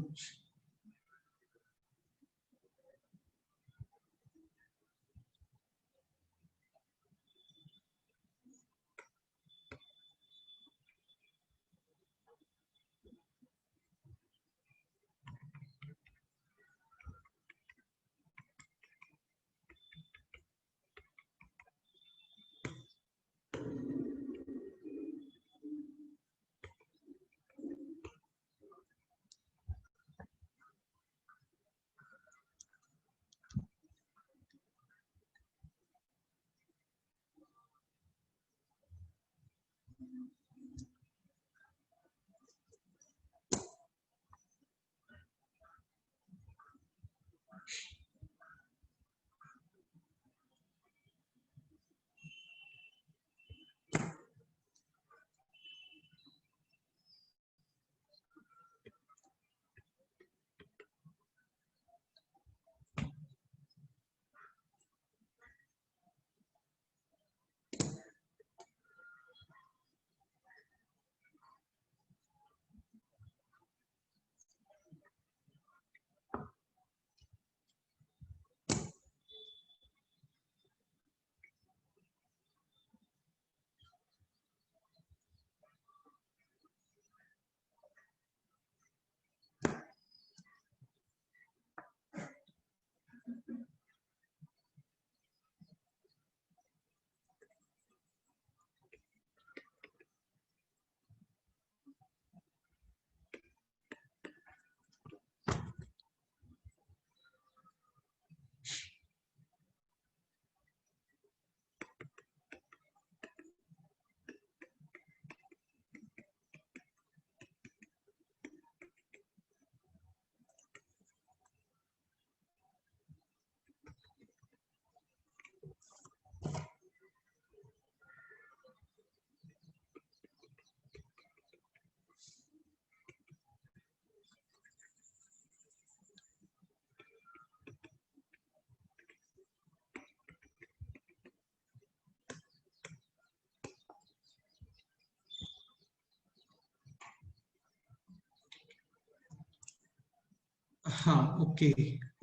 हाँ ओके,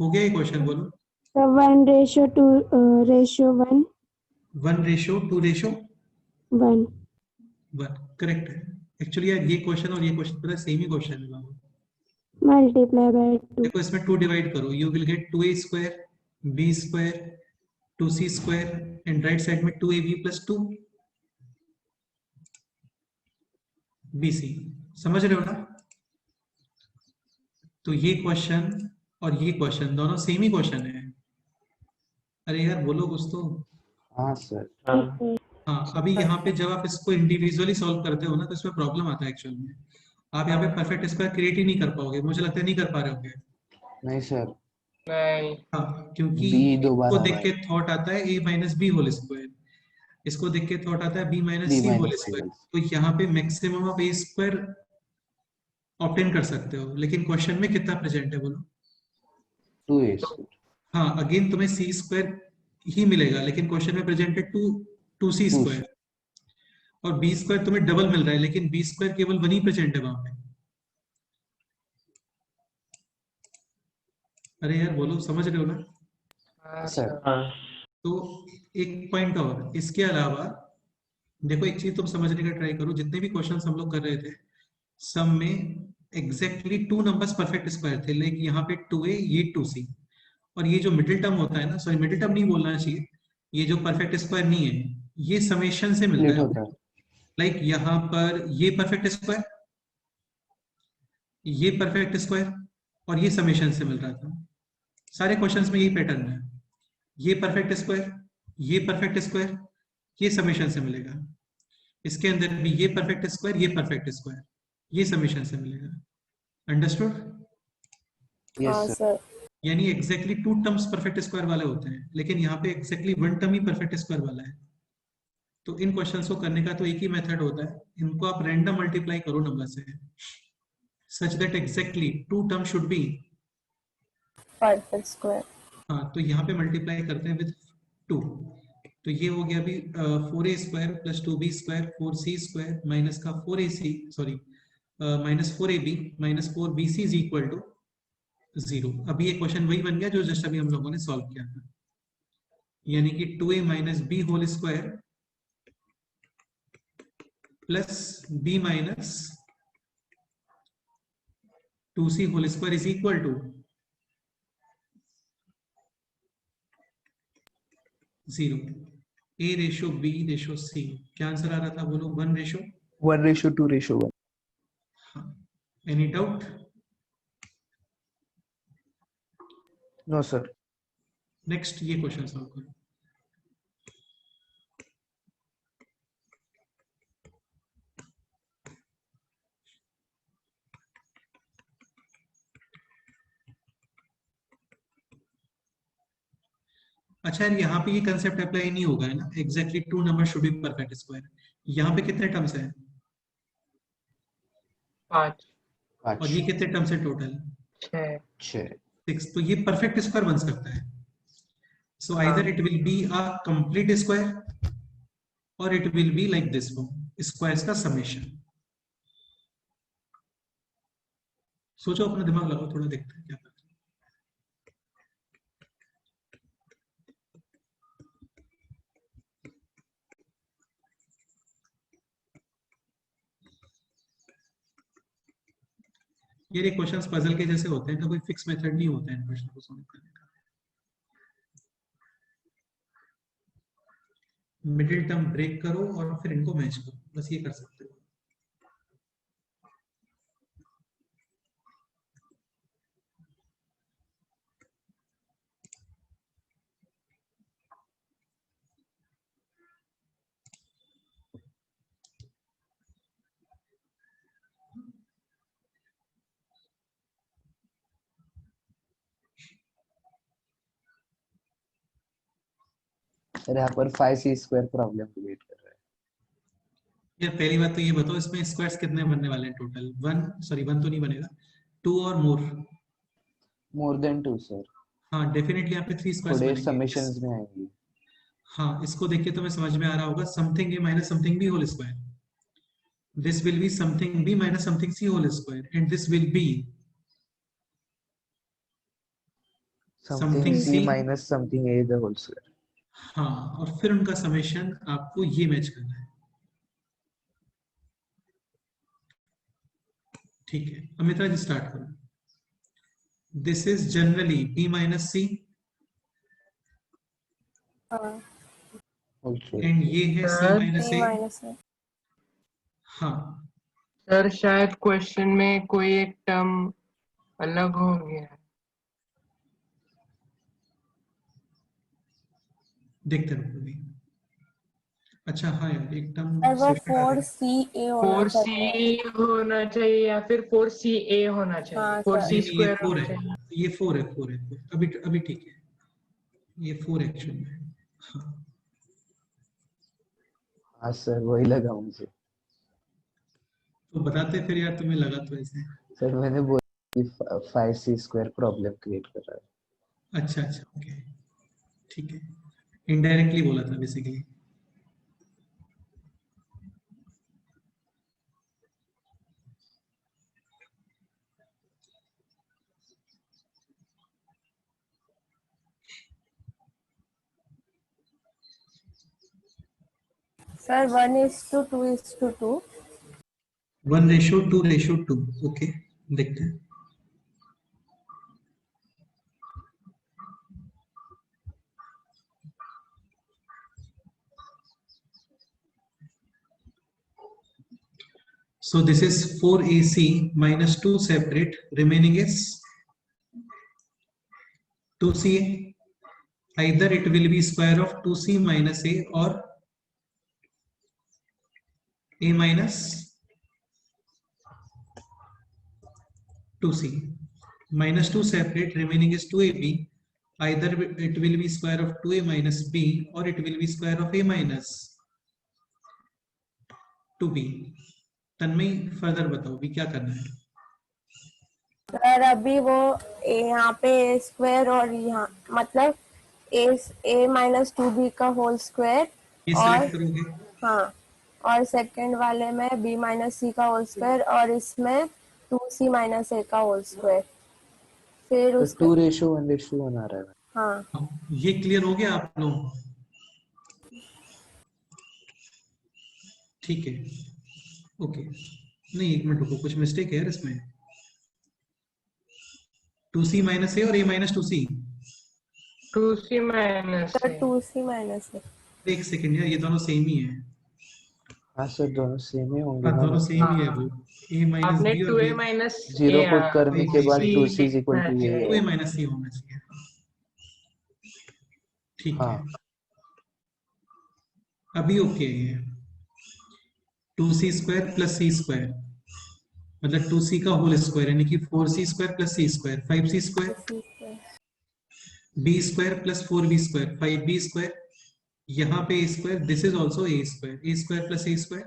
हो गया ये क्वेश्चन, बोलो। So 1:2:1. 1:2:1 करेक्ट है। एक्चुअली यार ये क्वेश्चन और ये क्वेश्चन पता सेम ही क्वेश्चन है बाबू। Multiply by 2. देखो इसमें 2 डिवाइड करो, you will get 2a square b square 2c square and right side में 2ab प्लस 2 bc। समझ रहे हो ना? तो ये क्वेश्चन और ये क्वेश्चन दोनों सेम ही क्वेश्चन है। अरे यार बोलो कुछ तो। हाँ सर। हाँ हाँ, अभी यहाँ पे जब आप इसको इंडिविजुअली सॉल्व करते हो ना तो इसमें प्रॉब्लम आता है एक्चुअल में। आप यहाँ पे परफेक्ट स्क्वायर क्रिएट ही नहीं कर पाओगे, मुझे लगता है नहीं कर पा रहे होंगे। नहीं सर, नहीं, हाँ, क्योंकि b इसको दोबारा देख के थॉट आता है a minus B whole square, इसको देख के थॉट आता है b minus b C whole minus c square. whole। तो यहाँ पे मैक्सिमम आप a स्क्वायर ऑब्टेन कर सकते हो, लेकिन क्वेश्चन में कितना प्रेजेंट है बोलो? 2a sir। हाँ, अगेन तुम्हें सी स्क्वायर ही मिलेगा, लेकिन क्वेश्चन में प्रेजेंट है 2c स्क्वायर, और बी स्क्वायर तुम्हें डबल मिल रहा है, लेकिन बी स्क्वायर केवल 1 ही प्रेजेंट है वहां पे। अरे यार बोलो, समझ रहे हो ना? हाँ सर। सर। हाँ तो एक पॉइंट और, इसके अलावा देखो एक चीज तुम समझने का ट्राई करो, जितने भी क्वेश्चंस हम लोग कर रहे थे सब में एग्जैक्टली 2 नंबर्स परफेक्ट स्क्वायर थे, लेकिन यहाँ पे 2a ये 2c, और ये जो मिडिल टर्म होता है ना, सॉरी मिडिल टर्म नहीं बोलना चाहिए, ये जो परफेक्ट स्क्वायर नहीं है ये समेशन से मिलता स्प्लिट है। होता है। लाइक यहाँ पर ये परफेक्ट स्क्वायर, ये परफेक्ट स्क्वायर और ये समेशन से मिल रहा था। सारे क्वेश्चंस में यही पैटर्न है, ये परफेक्ट स्क्वायर, ये परफेक्ट स्क्वायर, ये समेशन से मिलेगा। इसके अंदर भी ये परफेक्ट स्क्वायर, ये परफेक्ट स्क्वायर, ये समेशन से मिलेगा। अंडरस्टूड? यस हाँ सर। सर। यानी एग्जैक्टली 2 टर्म्स परफेक्ट स्क्वायर वाले होते हैं, लेकिन यहाँ पे एग्जैक्टली 1 टर्म ही परफेक्ट स्क्वायर वाला है। तो इन क्वेश्चंस को करने का तो एक ही मेथड होता है, इनको आप रैंडम मल्टीप्लाई करो नंबर से, such that exactly 2 term should be perfect square. हाँ, तो यहाँ पे मल्टीप्लाई करते हैं विद 2, तो ये हो गया अभी 4a square plus 2b square 4c square minus का 4ac sorry minus 4ab minus 4bc is equal to 0। अभी ये क्वेश्चन वही बन गया जो जस्ट अभी हम लोगों ने सॉल्व किया था, यानी कि 2a minus B whole square plus b minus 2c whole square is equal to 0। a ratio b ratio c, क्या आंसर आ रहा था बोलो? 1:2:1। Any doubt? No sir. Next ये क्वेश्चन सॉल्व करो। अच्छा यार, यहाँ पे ये कंसेप्ट अप्लाई नहीं होगा है ना, exactly 2 number should be perfect square. यहाँ पे कितने टर्म्स हैं 5 और ये कितने टर्म्स है टोटल? 6 6। तो ये परफेक्ट स्क्वायर बन सकता है। So either it will be a complete square or it will be like this form, squares का समेशन। सोचो, अपना दिमाग लगाओ थोड़ा, देखते हैं क्या करते हैं। ये क्वेश्चंस पजल के जैसे होते हैं, तो कोई फिक्स मेथड नहीं होता है इन क्वेश्चन को सॉल्व करने का। मिडिल टर्म ब्रेक करो और फिर इनको मैच करो, बस ये कर सकते हो। सर यहाँ पर 5c² प्रॉब्लम क्रिएट कर रहा है। यार पहली बात तो ये बताओ, इसमें स्क्वायर्स कितने बनने वाले हैं टोटल? 1 सॉरी 1 तो नहीं बनेगा, 2 और मोर देन 2 सर। हाँ डेफिनेटली यहाँ पे 3 स्क्वायर्स थोड़े बनेंगे। समेशंस में आएंगे। हाँ, इसको देख के तुम्हें समझ में आ रहा होगा, something a minus something b whole square, this will be something b minus something c whole square, and this will be something C c minus something a the whole square. हाँ, और फिर उनका समेशन आपको ये match करना है। ठीक है, अमिता जी स्टार्ट करो। This is generally b minus C हाँ होल स्क्वायर। एंड ये है c sir minus b A. Minus है। हाँ, सर शायद क्वेश्चन में कोई एक टर्म अलग हो गया है। देखते रहो अभी। अच्छा हाँ यार, एक टर्म और वो सेपरेट आ रहा है। 4ca होना 4c चाहिए। होना चाहिए या फिर 4ca होना चाहिए, हाँ 4c सर। नहीं, ये स्क्वायर 4 होना है, चाहिए। ये 4 है, 4 है, 4। अभी ठीक है, ये 4 एक्चुअल में। हाँ, हाँ सर वही लगा मुझे। तो बताते फिर यार, तुम्हें लगा तो ऐसे। सर मैंने बोला कि 5c स्क्वायर प्रॉब्लम क्रिएट कर रहा है। अच्छा अच्छा, ओके, ठीक है, इनडायरेक्टली बोला था बेसिकली। सर 1:2:2। 1:2:2, ओके, देखते हैं। So this is 4ac minus 2 separate, remaining is 2ca. Either it will be square of 2c minus a or a minus 2c. Minus 2 separate, remaining is 2ab. Either it will be square of 2a minus b or it will be square of a minus 2b. Tanmay further बताओ भी क्या करना है। Sir अभी वो यहाँ पे a square और यहाँ मतलब a माइनस 2b का होल स्क्वायर ये और सिलेक्ट करोगे। हाँ और सेकंड वाले में b माइनस सी का होल स्क्वायर और इसमें 2c माइनस a का होल स्क्वायर। फिर तो उसके 2:1:1 आ रहा है। हाँ ये क्लियर हो गया आप लोग? ठीक है, ओके। नहीं, एक मिनट रुको, कुछ मिस्टेक है यार इसमें। 2c माइनस ए और a minus 2c। 2c minus sir 2c minus है। एक सेकेंड यार, ये दोनों सेम ही है। हाँ सर दोनों सेम ही होंगे हाँ, ना। दोनों सेम ही है वो। a माइनस आपने b और 2a b minus zero put करने के बाद C 2c is equal to ये 2a माइनस c होना चाहिए। ठीक है, हाँ अभी ओके है। 2c square plus c square मतलब 2c का होल स्क्वायर यानी कि 4c square plus c square 5c square, b square plus 4b square 5b square. यहाँ पे a square, this is also a square plus a square.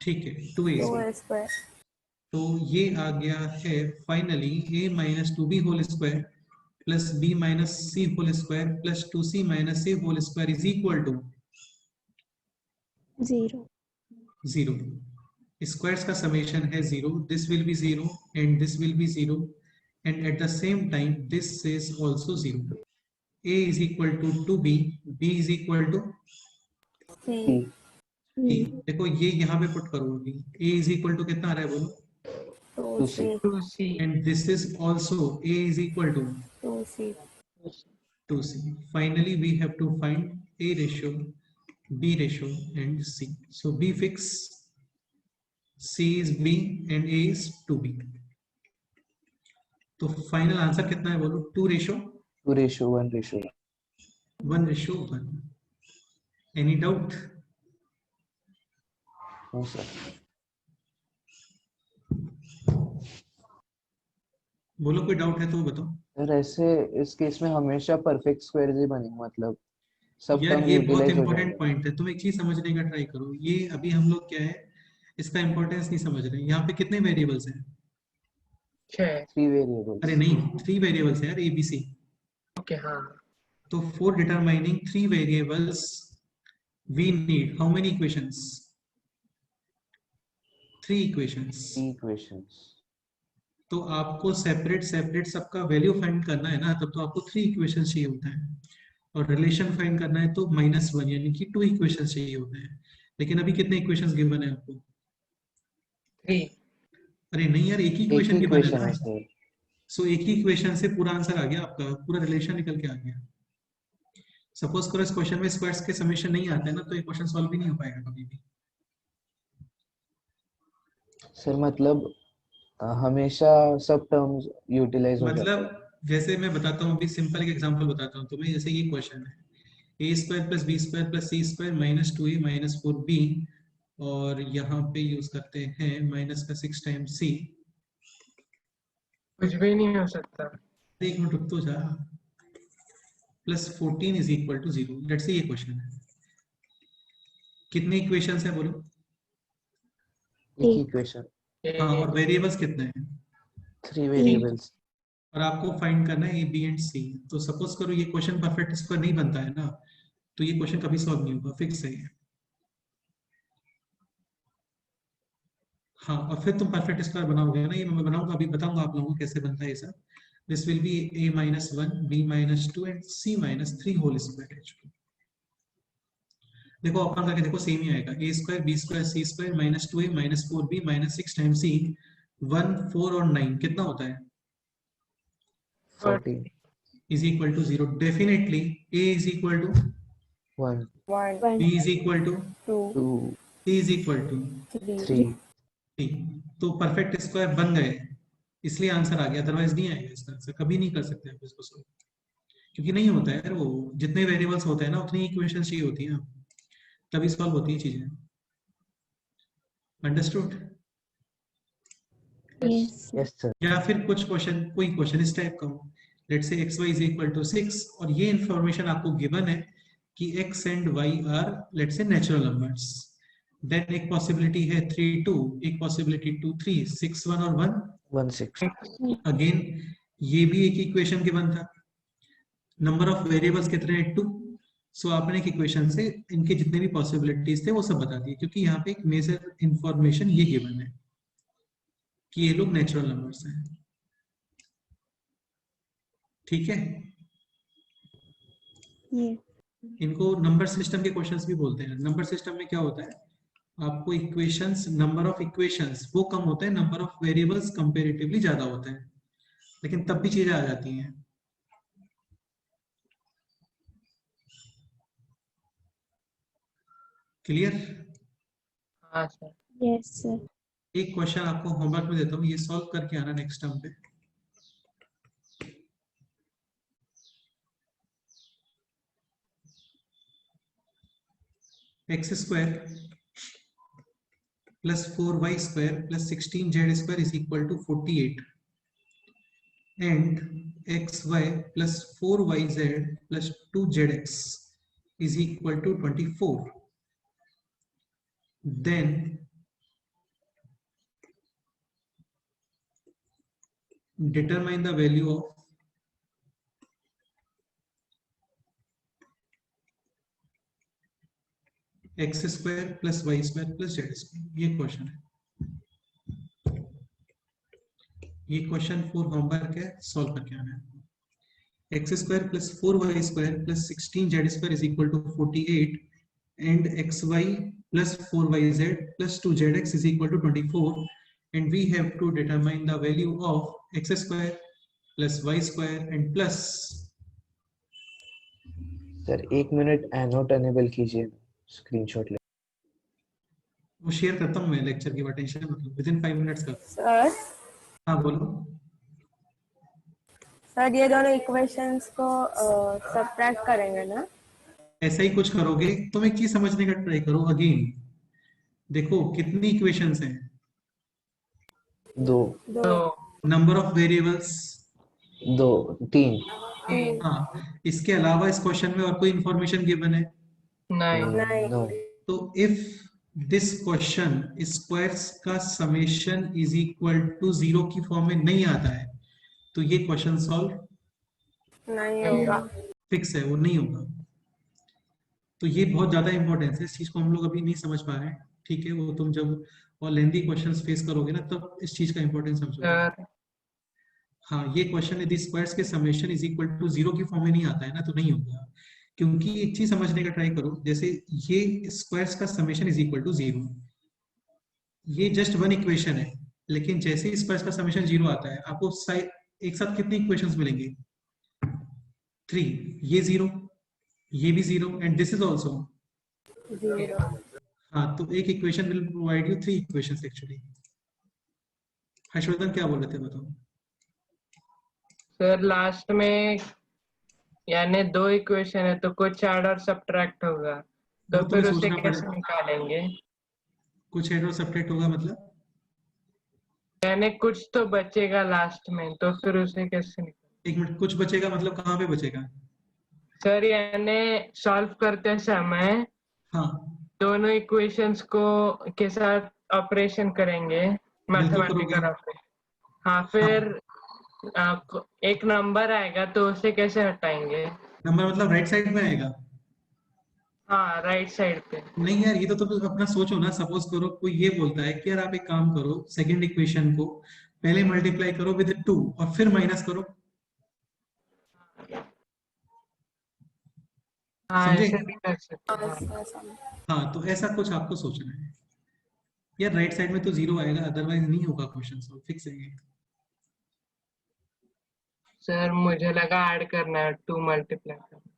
ठीक है, 2a square. तो ये आ गया है finally a minus 2b whole square plus b minus c whole square plus 2c minus a whole square is equal to 0। Squares का summation है 0, this will be 0 and this will be 0 and at the same time this is also 0। a is equal to 2b, b is equal to c। देखो ये यहाँ पे put करो अभी। a is equal to कितना आ रहा है बोलो? 2c 2c and this is also a is equal to 2c 2c. Finally we have to find a ratio, b ratio and c. So b fix, c is b and a is 2b. तो final answer कितना है बोलो? 2:1:1। 1:1। Any doubt? हाँ sir. बोलो, कोई doubt है तो बताओ। सर ऐसे इस केस में हमेशा परफेक्ट स्क्वायर ही बनेंगे, मतलब सब यार टर्म ये बहुत यूटिलाइज हो इंपॉर्टेंट जाएंगे। पॉइंट है, तुम एक चीज समझने का ट्राई करो। ये अभी हम लोग क्या है, इसका इंपॉर्टेंस नहीं समझ रहे। यहाँ पे कितने वेरिएबल्स हैं? 6। 3 वेरिएबल्स। अरे नहीं, 3 वेरिएबल्स हैं यार, ए बी सी। ओके हाँ तो for determining 3 variables we need how many equations? 3 equations. 3 equations. तो आपको सेपरेट सेपरेट सबका वैल्यू फाइंड करना है ना, तब तो आपको 3 इक्वेशन चाहिए होता है, और रिलेशन फाइंड करना है तो -1 यानी कि 2 इक्वेशन चाहिए होते हैं। लेकिन अभी कितने इक्वेशंस गिवन है आपको? 3। अरे नहीं यार, एक ही एक इक्वेशन ही गिवन है क्वेश्चन ना। है सर। सो एक ही इक्वेशन से पूरा आंसर आ गया आपका, पूरा रिलेशन निकल के आ गया। सपोज करो इस क्वेश्चन में स्क्वायर्स के समेशन नहीं आते हैं ना, तो ये क्वेश्चन सॉल्व भी नहीं हो पाएगा कभी भी। सर मतलब हमेशा सब टर्म्स यूटिलाइज हो जाते हैं। मतलब जैसे मैं बताता हूँ, अभी सिंपल एक एग्जांपल बताता हूँ तुम्हें। जैसे ये क्वेश्चन है a² + b² + c² -2a - 4b, और यहाँ पे यूज करते हैं -6 टाइम्स c। कुछ भी नहीं हो सकता। एक मिनट रुक तो जा। +14 = 0। लेट्स से ये क्वेश्चन है, कितने इक्वेशंस है बोलो? एक ही क्वेश्चन, हाँ, और वेरिएबल्स कितने हैं? 3 वेरिएबल्स। और आपको फाइंड करना है a b एंड c। तो सपोज करो ये क्वेश्चन परफेक्ट स्क्वायर नहीं बनता है ना, तो ये क्वेश्चन कभी सॉल्व नहीं होगा, फिक्स है ये। हाँ, और फिर तुम परफेक्ट स्क्वायर बनाओगे ना, ये मैं बनाऊंगा, अभी बताऊंगा आप लोगों को कैसे बनता है ये सब। This will be a - 1 b - 2 and c - 3 whole square h2। देखो अपन करके देखो, सेम ही आएगा। a² b² c² -2a - 4b -6 times c। 1 4 और 9 कितना होता है? 40 = 0। Definitely a = 1 1 b = 2 2 c = 3 3 3। तो परफेक्ट स्क्वायर बन गए, इसलिए आंसर आ गया, अदरवाइज नहीं आएगा इसका आंसर। कभी नहीं कर सकते आप इसको सॉल्व, क्योंकि नहीं होता है यार। वो जितने वेरिएबल्स होते हैं ना, उतनी इक्वेशन चाहिए होती है, तभी सॉल्व होती है चीजें। अंडरस्टूड? Yes. Yes sir. या फिर कुछ क्वेश्चन, कोई क्वेश्चन इस टाइप का हो, लेट से xy = 6, और ये इंफॉर्मेशन आपको गिवन है कि x and y are let's say natural numbers. Then एक पॉसिबिलिटी है 3 2, एक पॉसिबिलिटी 2 3, 6 1 और 1 6 1। अगेन ये भी एक इक्वेशन गिवन था। नंबर ऑफ वेरिएबल्स कितने हैं? 2। सो आपने एक इक्वेशन से इनके जितने भी पॉसिबिलिटीज थे वो सब बता दिए, क्योंकि यहाँ पे एक मेजर इंफॉर्मेशन ये गिवन है कि ये लोग नेचुरल नंबर्स हैं। ठीक है, Yes. इनको नंबर सिस्टम के क्वेश्चंस भी बोलते हैं। नंबर सिस्टम में क्या होता है, आपको इक्वेशंस, नंबर ऑफ इक्वेशंस वो कम होता है, नंबर ऑफ वेरिएबल्स कंपैरेटिवली ज्यादा होता है, लेकिन तब भी चीजें आ जाती हैं। क्लियर? हाँ सर। Yes, sir. एक क्वेश्चन आपको होमवर्क में देता हूँ, ये सॉल्व करके आना नेक्स्ट टर्म पे। x² + 4y² + 16z² = 48, and xy + 4yz + 2zx = 24. Then determine the value of x² + y² + z²। ये क्वेश्चन है, ये क्वेश्चन फॉर होमवर्क है, सॉल्व करके आना है। x² + 4y² + 16z² = 48, and xy + 4yz + 2zx = 24, and we have to determine the value of x² + y² and plus। Sir 1 minute annotate enable कीजिए, screenshot ले। वो शेयर करता हूँ मैं लेक्चर की, टेंशन मतलब विदिन 5 मिनट्स का। सर हाँ बोलो। सर ये दोनों इक्वेशंस को सब्ट्रैक्ट करेंगे ना? ऐसा ही कुछ करोगे। तुम एक चीज समझने का ट्राई करो अगेन। देखो कितनी इक्वेशंस हैं? 2 दो नंबर ऑफ वेरिएबल्स 2 3 हाँ, इसके अलावा इस क्वेश्चन में और कोई इंफॉर्मेशन गिवन है? नहीं। नहीं। नो। तो इफ दिस क्वेश्चन स्क्वायर्स का समेशन = 0 की फॉर्म में नहीं आता है, तो ये क्वेश्चन सॉल्व नहीं होगा। फिक्स है, वो नहीं होगा। तो ये बहुत ज्यादा इंपॉर्टेंस है, इस चीज को हम लोग अभी नहीं समझ पा रहे हैं। ठीक है, वो तुम जब और लेंदी क्वेश्चंस फेस करोगे ना, तब इस चीज का इंपॉर्टेंस समझोगे। सर हाँ, ये क्वेश्चन यदि स्क्वायर्स के समेशन इज इक्वल टू 0 की फॉर्म में नहीं आता है ना, तो नहीं होगा। क्योंकि एक चीज समझने का ट्राई करो, जैसे ये स्क्वायर्स का समेशन इज इक्वल टू 0, ये जस्ट वन इक्वेशन है, लेकिन जैसे ही स्क्वायर्स का समेशन 0 आता है, आपको एक साथ कितनी इक्वेशंस मिलेंगे? 3। ये 0, ये भी 0, एंड दिस इज ऑल्सो 0। हाँ, तो एक equation will provide you 3 equations actually. Harshvardhan क्या बोल रहे थे, बताओ। सर लास्ट में यानी 2 इक्वेशन है तो कुछ ऐड और सब्ट्रैक्ट होगा, तो वो फिर तुम्हें उसे सोचना कैसे पड़ेगा। निकालेंगे? कुछ ऐड और सब्ट्रैक्ट होगा मतलब? यानी कुछ तो बचेगा लास्ट में, तो फिर उसे कैसे निकालेंगे? एक मिनट, कुछ बचेगा मतलब कहाँ पे बचेगा? सर यानी सॉल्व करते समय हाँ, दोनों इक्वेशंस को के साथ ऑपरेशन करेंगे, बिल्कुल करोगे। Mathematical operation. हाँ, फिर एक नंबर आएगा तो उसे कैसे हटाएंगे? नंबर मतलब राइट साइड में आएगा? हाँ, राइट साइड पे। नहीं यार, ये तो तुम अपना सोचो ना। सपोज करो कोई ये बोलता है कि यार आप एक काम करो, सेकंड इक्वेशन को पहले मल्टीप्लाई करो विद 2 और फिर माइनस करो। हाँ, समझे? ऐसे भी कर सकते हैं। हाँ, तो ऐसा कुछ आपको सोचना है यार। राइट साइड में तो 0 आएगा, अदरवाइज नहीं होगा क्वेश्चन सॉल्व, फिक्स है ये। सर मुझे लगा ऐड करना है, 2 मल्टीप्लाई करना,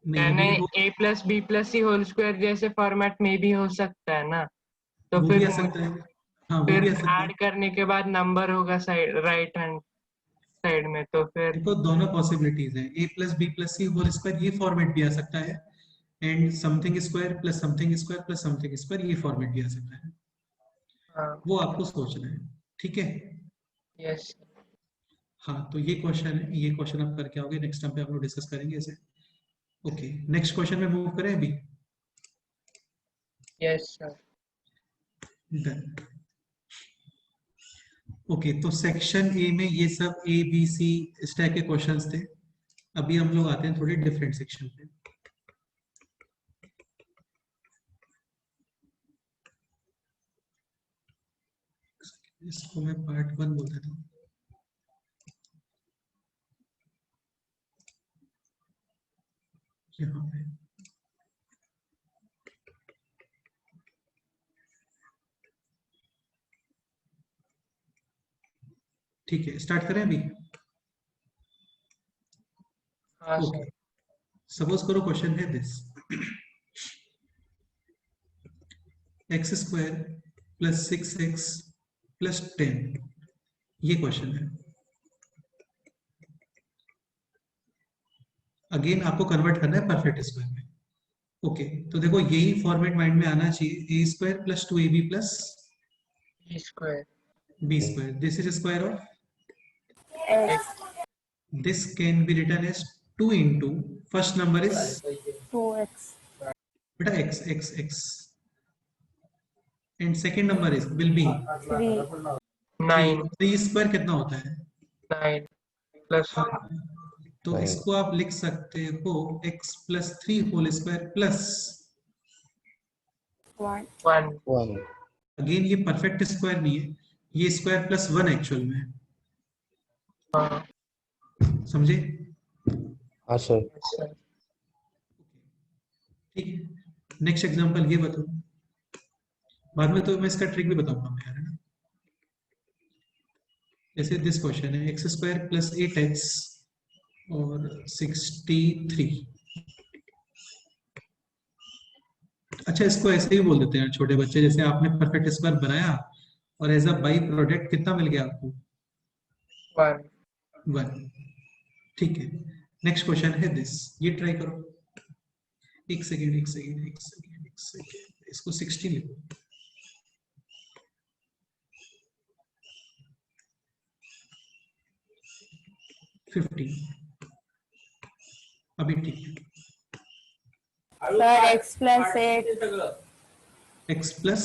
नहीं, यानी अभी वो a plus B plus C whole square जैसे फॉर्मेट में भी हो सकता है ना, तो वो भी फिर आ सकता है। हाँ, वो फिर भी आ सकता है। ऐड करने के बाद नंबर होगा साइड, राइट हैंड साइड में, तो फिर देखो, दोनों पॉसिबिलिटीज है। a plus B plus C whole square, ये फॉर्मेट भी आ सकता है, and something square plus something square plus something square, ये फॉर्मेट भी आ सकता है। हाँ, वो आपको सोचना है, ठीक है। यस हाँ, तो ये क्वेश्चन है, ये क्वेश्चन आप करके आओगे, नेक्स्ट टाइम पे हम लोग डिस्कस करेंगे इसे। ओके, नेक्स्ट क्वेश्चन में मूव करें अभी। Yes sir. डन। ओके, तो सेक्शन ए में ये सब ए बी सी इस टाइप के क्वेश्चंस थे। अभी हम लोग आते हैं थोड़ी डिफरेंट सेक्शन पे। इसको मैं पार्ट 1 बोल देता हूँ। यहाँ पे ठीक है, स्टार्ट करें अभी। हाँ ओके, सर। सपोज करो क्वेश्चन है this, x square plus 6x plus 10, ये क्वेश्चन है। अगेन आपको कन्वर्ट करना है परफेक्ट स्क्वायर में। ओके, तो देखो यही फॉर्मेट माइंड में आना चाहिए, a square plus 2ab plus B square, b square, this is square of, X this can be written as 2 into first number is 2x beta x and second number is will be 3 9 3 square कितना होता है? 9 plus तो इसको आप लिख सकते हो x plus 3 whole square plus 1 1। Again ये परफेक्ट स्क्वायर नहीं है, ये स्क्वायर प्लस 1 एक्चुअल में है। हाँ समझे? हाँ सर। सर। ठीक है, नेक्स्ट एग्जांपल ये बताओ, बाद में तो मैं इसका ट्रिक भी बताऊंगा मैं यार, है ना। जैसे दिस क्वेश्चन है एक्स स्क्वायर प्लस 8x और 63। अच्छा, इसको ऐसे ही बोल देते हैं छोटे बच्चे, जैसे आपने परफेक्ट स्क्वायर बनाया और एज अ बाई प्रोडक्ट कितना मिल गया आपको? 1। ठीक है, नेक्स्ट क्वेश्चन है दिस, ये ट्राई करो। एक सेकेंड, इसको 60 लिखो। अभी ठीक है, sir x plus 8 x plus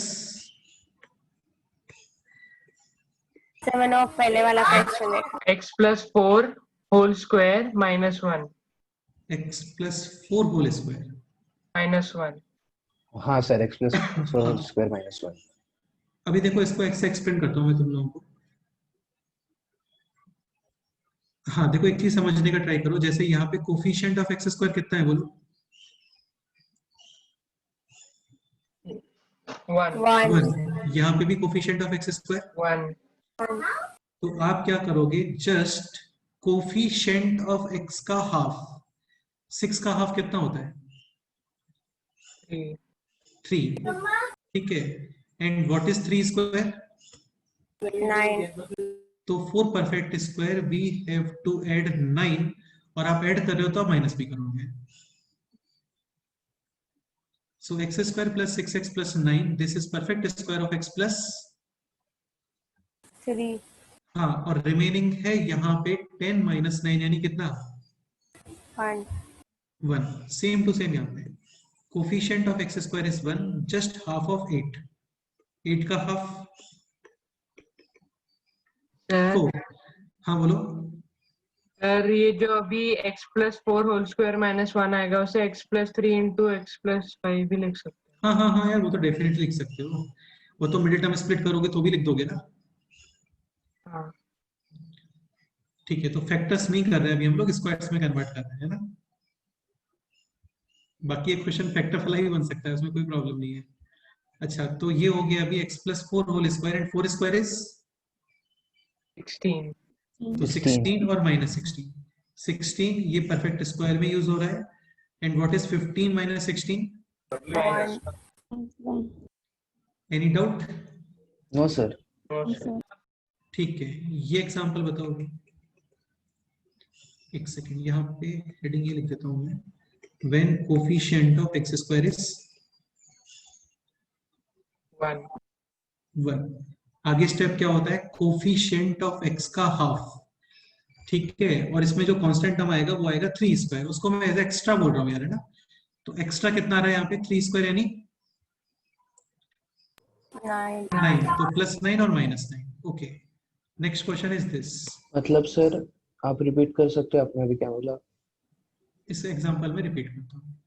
7 of पहले वाला क्वेश्चन है। x plus 4 whole square minus 1 x plus 4 whole square minus 1। हाँ sir, x plus 4 whole square minus 1। अभी देखो, इसको x से एक्सप्लेन करता हूँ मैं तुम लोगों को। हाँ देखो, एक चीज समझने का ट्राई करो, जैसे यहाँ पे कोफिशिएंट ऑफ एक्स स्क्वायर कितना है बोलो? 1 1 यहाँ पे भी कोफिशिएंट ऑफ एक्स स्क्वायर। 1 तो आप क्या करोगे, जस्ट कोफिशिएंट ऑफ एक्स का हाफ, 6 का हाफ कितना होता है? 3 3, ठीक है। And what is 3 square? 9 तो for perfect square we have to add 9, और आप ऐड कर रहे हो तो आप माइनस भी करोगे। So x square plus 6x plus 9, this is perfect square of x plus 3 हाँ, और रिमेनिंग है यहाँ पे 10 माइनस 9 यानी कितना? 1 1। सेम टू सेम यहाँ पे coefficient of x square is 1, just half of 8, 8 का हाफ सर। तो हाँ बोलो। सर ये जो अभी x plus 4 whole square minus 1 आएगा उसे x plus 3 into x plus 5 भी लिख सकते हाँ हाँ हाँ यार, वो तो डेफिनेटली लिख सकते हो, वो तो मिडिल टर्म स्प्लिट करोगे तो भी लिख दोगे ना। हैं। हाँ ठीक है, तो फैक्टर्स नहीं कर रहे हैं अभी हम लोग, स्क्वायर्स में कन्वर्ट कर रहे हैं ना। बाकी एक क्वेश्चन फैक्टर वाला ही बन सकता है, उसमें कोई प्रॉब्लम नहीं है। अच्छा, तो ये हो गया अभी x plus 4 whole square, and 4 square is 16 तो 16 और माइनस 16, 16 ये परफेक्ट स्क्वायर में यूज हो रहा है। And what is 15 minus 16? 1 any doubt? No sir. ठीक है, ये एग्जांपल बताओ अभी। एक सेकंड, यहाँ पे हेडिंग ये लिख देता हूँ मैं, when coefficient of x square is 1। आगे स्टेप क्या होता है, कोफिशिएंट ऑफ एक्स का हाफ, ठीक है। और इसमें जो कांस्टेंट टर्म आएगा वो आएगा 3 स्क्वायर, उसको मैं एज एक्स्ट्रा बोल रहा हूँ यार, है ना। तो एक्स्ट्रा कितना आ रहा है यहाँ पे? 3 स्क्वायर यानी 9, तो प्लस 9 और minus 9। Okay, next question is this. मतलब सर आप रिपीट कर सकते हो, आपने अभी क्या बोला? इस एग्जांपल में रिपीट करता हूँ,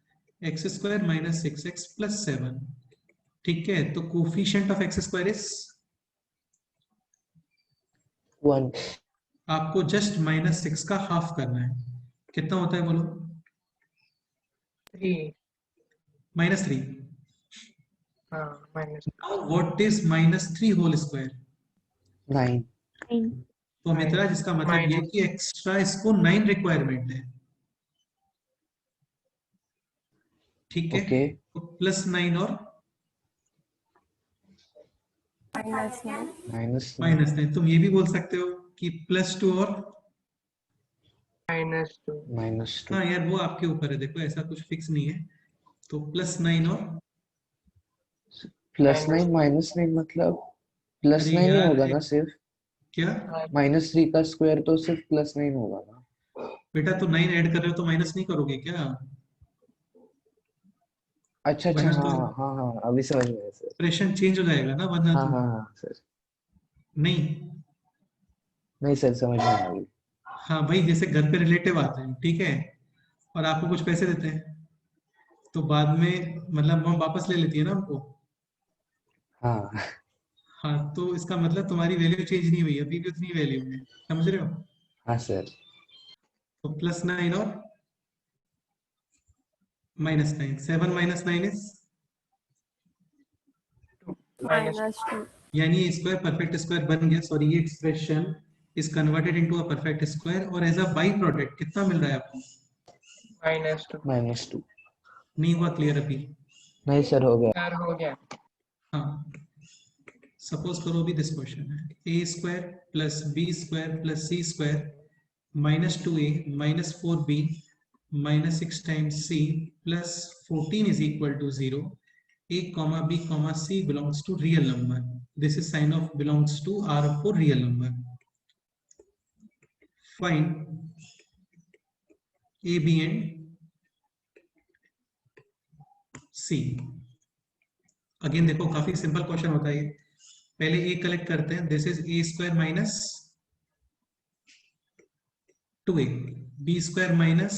x square minus 6x plus 7, ठीक है। तो coefficient of x square is 1 आपको जस्ट माइनस 6 का हाफ करना है, कितना होता है बोलो? 3 माइनस 3। हाँ minus what is minus 3 whole square? 9 तो मित्रा, जिसका मतलब ये है कि एक्स्ट्रा इसको 9 रिक्वायरमेंट है, ठीक है। ओके तो प्लस 9 और माइनस माइनस 9, तुम ये भी बोल सकते हो कि प्लस 2 और -2 हाँ यार, वो आपके ऊपर है, देखो ऐसा कुछ फिक्स नहीं है। तो प्लस 9 और +9 -9 मतलब +9 अरे ही यार, होगा ना सिर्फ? क्या -3 का स्क्वायर तो सिर्फ +9 होगा ना? बेटा, तो 9 ऐड कर रहे हो तो माइनस नहीं करोगे क्या? अच्छा अच्छा, वरना हाँ तो हाँ हाँ, अभी समझ में आया सर। एक्सप्रेशन चेंज हो जाएगा ना, वरना हाँ तो हाँ हाँ सर। नहीं। नहीं सर, समझ में आ गई। हाँ भाई, जैसे घर पे रिलेटिव आते हैं, ठीक है, और आपको कुछ पैसे देते हैं, तो बाद में मतलब हम वापस ले लेती है ना उनको। हाँ हाँ, तो इसका मतलब तुम्हारी वैल्यू चेंज नहीं हुई, अभी भी उतनी वैल्यू है, समझ रहे हो। हाँ सर। तो प्लस 9 और माइनस 9, 7 माइनस 9 इज -2 यानी स्क्वायर परफेक्ट स्क्वायर बन गया। सॉरी, ये expression is converted into a perfect square, और एज अ बाई प्रोडक्ट कितना मिल रहा है आपको? -2 -2 नहीं हुआ क्लियर अभी? नहीं सर, हो गया। सर हो गया। हाँ, सपोज करो अभी दिस क्वेश्चन है, a square plus B square plus C square minus 2a minus 4b minus 6 times c plus 14 is equal to 0। a comma b comma c belongs to real number. This is sign of belongs to R for real number. Find a, b and c. Again देखो, काफी simple question होता है ये। पहले a collect करते हैं, this is a square minus 2a, b square minus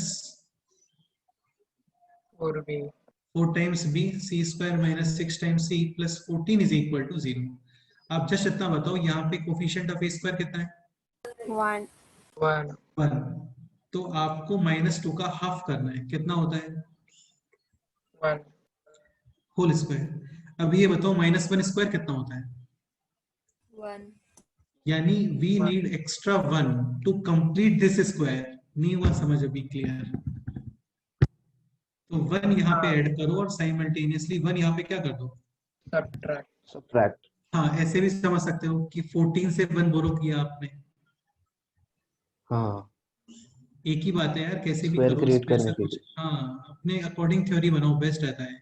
4b 4 times b, c square minus 6 times c plus 14 is equal to 0। आप just इतना बताओ, यहाँ पे कोफिशिएंट ऑफ a स्क्वायर कितना है? 1 1 1, तो आपको -2 का हाफ करना है, कितना होता है? 1 होल स्क्वायर। अब ये बताओ -1 स्क्वायर कितना होता है? 1. यानी we 1 need extra 1 to complete this square. नहीं हुआ समझ अभी क्लियर? तो 1 यहाँ पे हाँ ऐड करो और साइमल्टेनियसली 1 यहाँ पे क्या कर दो? Subtract subtract. हाँ, ऐसे भी समझ सकते हो कि 14 से 1 बोरो किया आपने। हाँ, एक ही बात है यार, कैसे भी स्क्वायर करो क्रिएट उसमें ऐसा करने के कुछ। लिए। हाँ, अपने अकॉर्डिंग थ्योरी बनाओ, बेस्ट रहता है।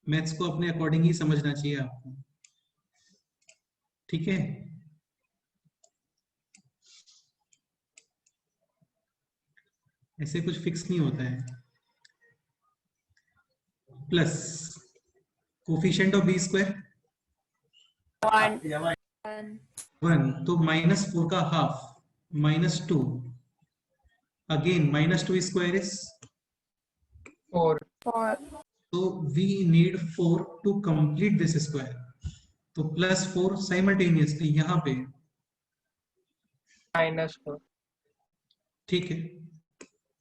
मैथ्स को अपने अकॉर्डिंग ही समझना चाहिए आपको, ठीक है? ऐसे कुछ फिक्स नहीं होता है। Plus coefficient of b square 1. 1, तो -4 का half -2, again -2 square is, 4 4. so we need 4 to complete this square, तो +4 साइमल्टेनियसली यहाँ पे, -4 ठीक है?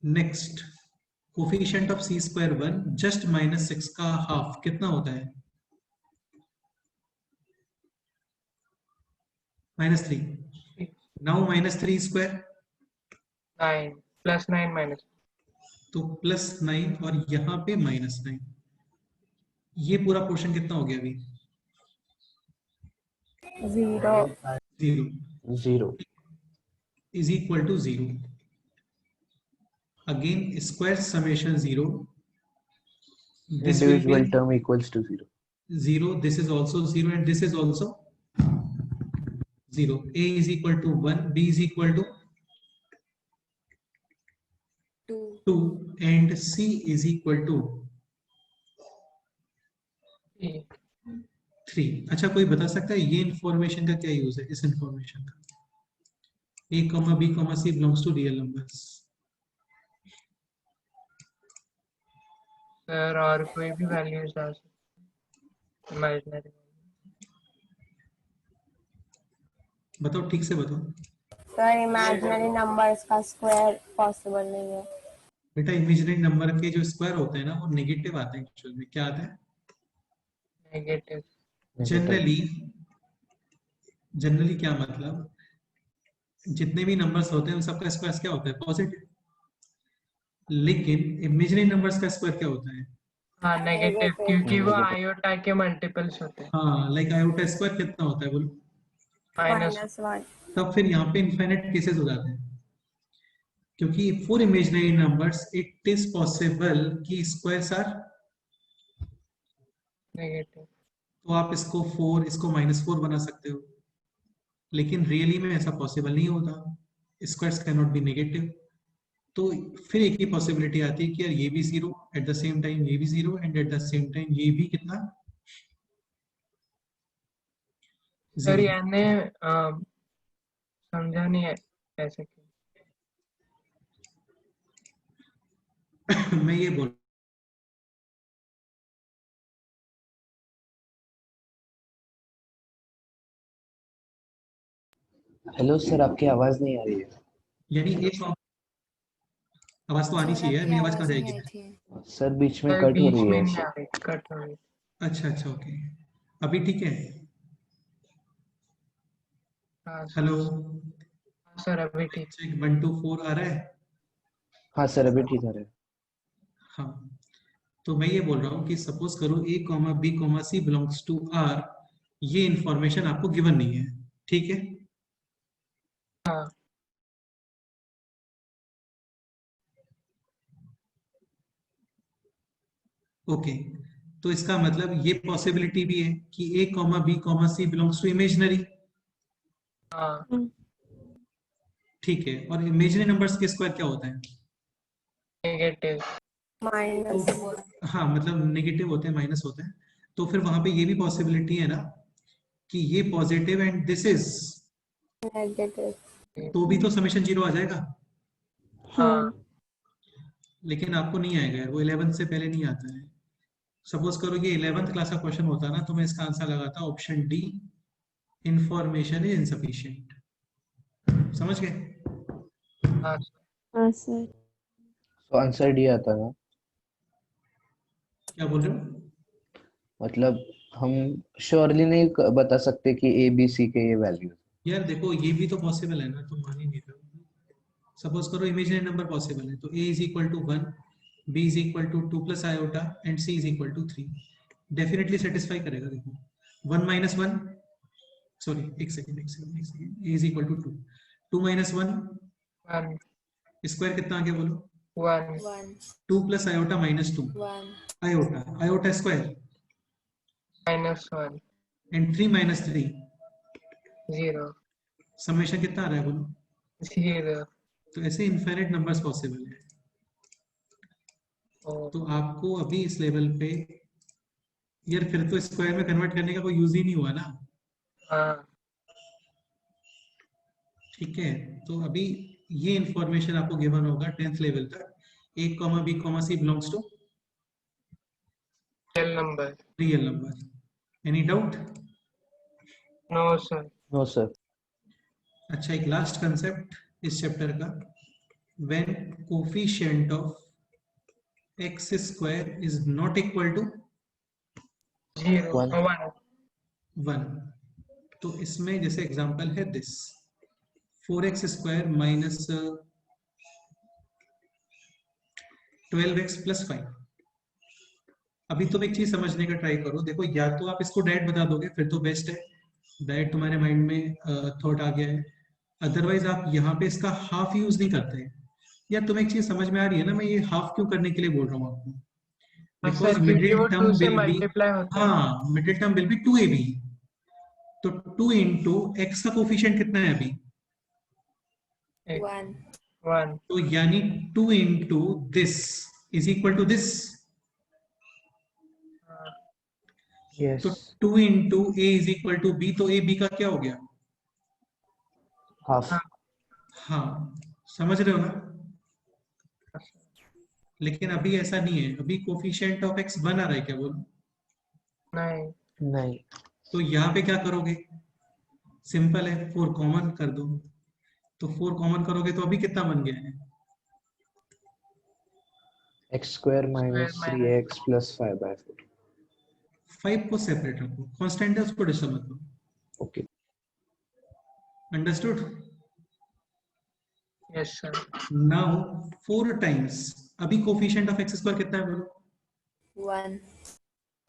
Next, coefficient of c square 1, just -6 का हाफ कितना होता है? -3। नाउ -3 स्क्वायर, 9 +9 -, तो +9 और यहाँ पे -9। ये पूरा पोर्शन कितना हो गया अभी? 0. 0 0। is equal to 0. Again, square summation 0. This will Individual be term equals to 0. 0. This is also 0 and this is also 0. A is equal to 1. B is equal to 2 and C is equal to 3. अच्छा, कोई बता सकता है ये information का क्या use है? इस इंफॉर्मेशन का A, B, C belongs to real numbers. Sir और कोई भी वैल्यूज आ सकते, इमेजिनरी। बताओ, ठीक से बताओ सर इमेजिनरी नंबर्स का स्क्वायर पॉसिबल नहीं है। बेटा। इमेजिनरी नंबर के जो स्क्वायर होते हैं ना, वो नेगेटिव आते हैं। एक्चुअल में क्या आता है? नेगेटिव। जनरली क्या मतलब, जितने भी नंबर्स होते हैं उन सबका स्क्वायर क्या होता है? पॉजिटिव। लेकिन इमेजिनरी नंबर्स का स्क्वायर क्या होता है? हाँ नेगेटिव, क्योंकि वो आयोटा के मल्टीपल्स होते हैं। हाँ, लाइक आयोटा स्क्वायर कितना होता है बोलो? -1. तब फिर यहाँ पे इनफाइनाइट केसेस हो जाते हैं, क्योंकि for imaginary numbers it is possible कि स्क्वायर्स आर नेगेटिव। तो आप इसको 4, इसको -4 बना सकते हो, लेकिन रियली में ऐसा पॉसिबल नहीं होता। Squares can not B negative. तो फिर एक ही पॉसिबिलिटी आती है कि यार ये भी 0 एट द सेम टाइम, ये भी 0 and at the same time ये भी कितना? सर 0। यानी समझा नहीं है ऐसे क्यों? मैं ये बोल, हेलो सर, आपकी आवाज नहीं आ रही है। यानी एक आवाज तो आनी चाहिए, मेरी आवाज कहाँ जाएगी? सर बीच में सर कट हो बीच रही में है। नहीं आ रही, कट हो रही। अच्छा अच्छा, ओके। अभी ठीक है? हाँ हेलो, सर अभी ठीक। चेक 1 2 4 आ रहा है? हाँ सर, अभी ठीक आ रहा है। हाँ, तो मैं ये बोल रहा हूँ कि सपोज करो A, B, C belongs to R, ये इंफॉर्मेशन आपको गिवन नहीं है, ठीक है? हाँ ओके, तो इसका मतलब ये पॉसिबिलिटी भी है कि A, B, C belongs to imaginary, हाँ ठीक है? और इमेजिनरी नंबर्स के स्क्वायर क्या होता है? नेगेटिव। -4. हाँ, मतलब नेगेटिव होते हैं, माइनस होते हैं। तो फिर वहां पे ये भी पॉसिबिलिटी है ना कि ये positive and this is, negative. तो भी तो समेशन 0 आ जाएगा। हाँ लेकिन आपको नहीं आएगा यार, वो 11th से पहले नहीं आता है। सपोज करो ये 11th क्लास का क्वेश्चन होता ना, तो मैं इसका आंसर लगाता option D, information is insufficient. समझ गए? हाँ हाँ सर। तो आंसर डी आता ना, क्या बोल रहे हो? मतलब हम श्योरली नहीं बता सकते कि ए बी सी के ये वैल्यू। यार देखो ये भी तो पॉसिबल है ना, तुम मान ही नहीं रहे हो। सपोज करो इमेजिनरी नंबर पॉसिबल है, तो a is equal to 1, b is equal to 2 plus iota and c is equal to 3। Definitely satisfy करेगा। देखो 1 माइनस 1, सॉरी एक second, a is equal to 2, 2 minus 1 1 square कितना आ गया बोलो? 1 2 plus iota minus 2 iota, iota square -1 and 3 minus 3 0 summation कितना आ रहा है बोलो? 0। तो ऐसे इनफाइनाइट नंबर्स पॉसिबल है। तो आपको अभी इस लेवल पे यार फिर तो स्क्वायर में कन्वर्ट करने का कोई यूज ही नहीं हुआ ना। हाँ ठीक है, तो अभी ये इंफॉर्मेशन आपको गिवन होगा 10th लेवल तक। a, b, c belongs to real number. Real number. Any doubt? No sir. No sir. अच्छा, एक लास्ट कंसेप्ट इस चैप्टर का, when coefficient of x square is not equal to 0 1 1। तो इसमें जैसे एग्जांपल है this 4x square minus 12x plus 5। अभी तुम एक चीज समझने का ट्राई करो। देखो या तो आप इसको डायरेक्ट बता दोगे, फिर तो बेस्ट है, डायरेक्ट तुम्हारे माइंड में थॉट आ गया है। अदरवाइज आप यहाँ पे इसका हाफ यूज नहीं करते। या तुम्हें एक चीज समझ में आ रही है ना, मैं ये हाफ क्यों करने के लिए बोल रहा हूँ आपको? बिकॉज क्योंकि मिडिल वो टर्म 2 से विल बी, मल्टीप्लाई होता है। हाँ middle term will be 2ab। तो 2 इंटू एक्स का कोफिशिएंट कितना है अभी? 1 तो यानी 2 into this is equal to this. Yes. तो 2 into a is equal to B, तो ए बी का क्या हो गया? हाफ। हाँ समझ रहे हो ना? लेकिन अभी ऐसा नहीं है, अभी कोफिशिएंट ऑफ एक्स 1 आ रहा है क्या बोलो? नहीं नहीं। तो यहाँ पे क्या करोगे? सिंपल है, 4 कॉमन कर दो। तो 4 कॉमन करोगे तो अभी कितना बन गया है? X square minus 3x plus 5/4। 5 को सेपरेट रखो, कांस्टेंट है उसको डिस्टर्ब मत करो। Okay. Understood? Yes sir. Now 4 times, अभी कोफिशिएंट ऑफ एक्स स्क्वायर कितना है बोलो? 1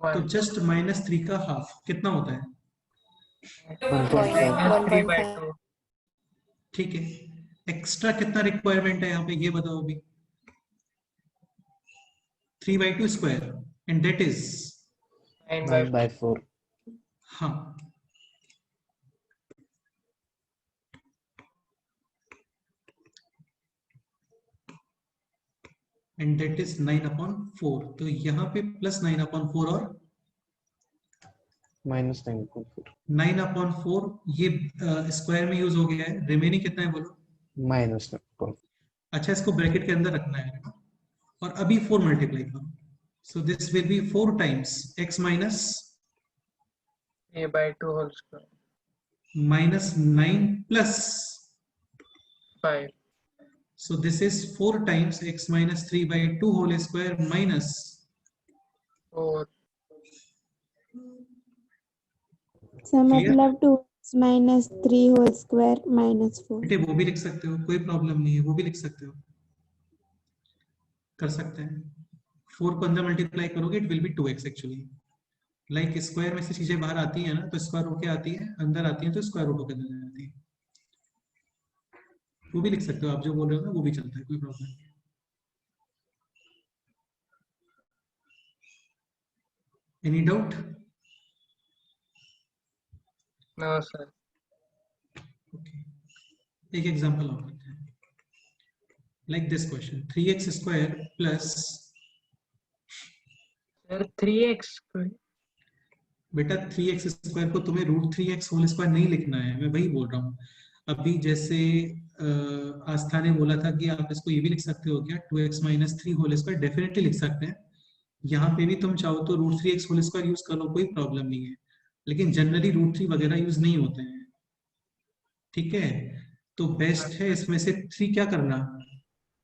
तो 1 जस्ट -3 का हाफ कितना होता है? 1.5। 3/2 ठीक है, एक्स्ट्रा कितना रिक्वायरमेंट है यहाँ पे ये बताओ अभी? 3/2 स्क्वायर एंड दैट इज 9/4। हाँ एंड दैट इज 9/4। तो यहाँ पे +9/4 और -9/4। 9/4 ये स्क्वायर में यूज हो गया है। रिमेनिंग कितना है बोलो? -9/4। अच्छा, इसको ब्रैकेट के अंदर रखना है ना? और अभी 4 मल्टीप्लाई करो। So this will be 4 times x minus a/2 whole square -9 plus, 5 so this is 4 times x minus 3/2 whole square minus 4 sir Clear? मतलब 2x माइनस 3 होल स्क्वायर -4। बेटे वो भी लिख सकते हो, कोई प्रॉब्लम नहीं है, वो भी लिख सकते हो, कर सकते हैं। 4 को अंदर मल्टीप्लाई करोगे it will B 2x actually. Like square में से चीजें बाहर आती है ना, तो स्क्वायर होके आती है, अंदर आती है तो स्क्वायर रूट होकर अंदर आती है। वो भी लिख सकते हो आप, जो बोल रहे हो ना वो भी चलता है, कोई प्रॉब्लम नहीं। Any doubt? No sir. Okay, एक एग्जांपल और करते हैं। Like this question 3x square plus, sir 3x बेटा 3x स्क्वायर को तुम्हें √3x होल स्क्वायर नहीं लिखना है, मैं वही बोल रहा हूँ। अभी जैसे आस्था ने बोला था कि आप इसको ये भी लिख सकते हो क्या, 2x minus 3 whole square, definitely लिख सकते हैं। यहाँ पे भी तुम चाहो तो √3x होल स्क्वायर यूज कर लो, कोई प्रॉब्लम नहीं है। लेकिन जनरली √3 वगैरह यूज नहीं होते हैं, ठीक है? तो बेस्ट है इसमें से 3 क्या करना,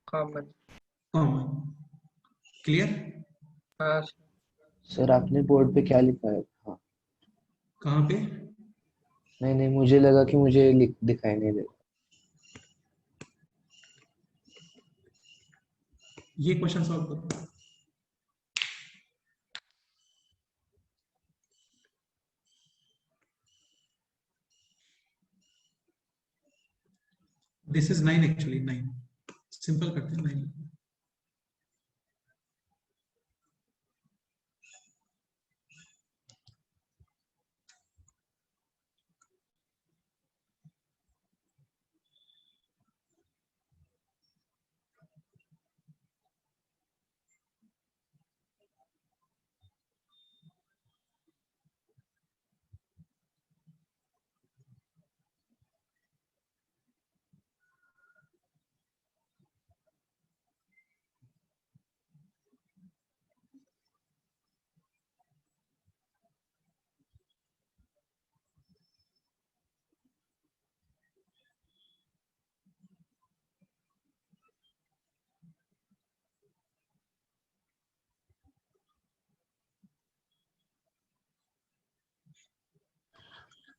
कॉमन। कॉमन। क्लियर? हाँ सर आपने बोर्ड पे क्या लिखा है? हाँ कहाँ पे? नहीं नहीं, मुझे लगा कि मुझे दिखाई नहीं दे। ये क्वेश्चन सॉल्व करो। दिस इज 9 एक्चुअली, 9 सिंपल करते हैं 9।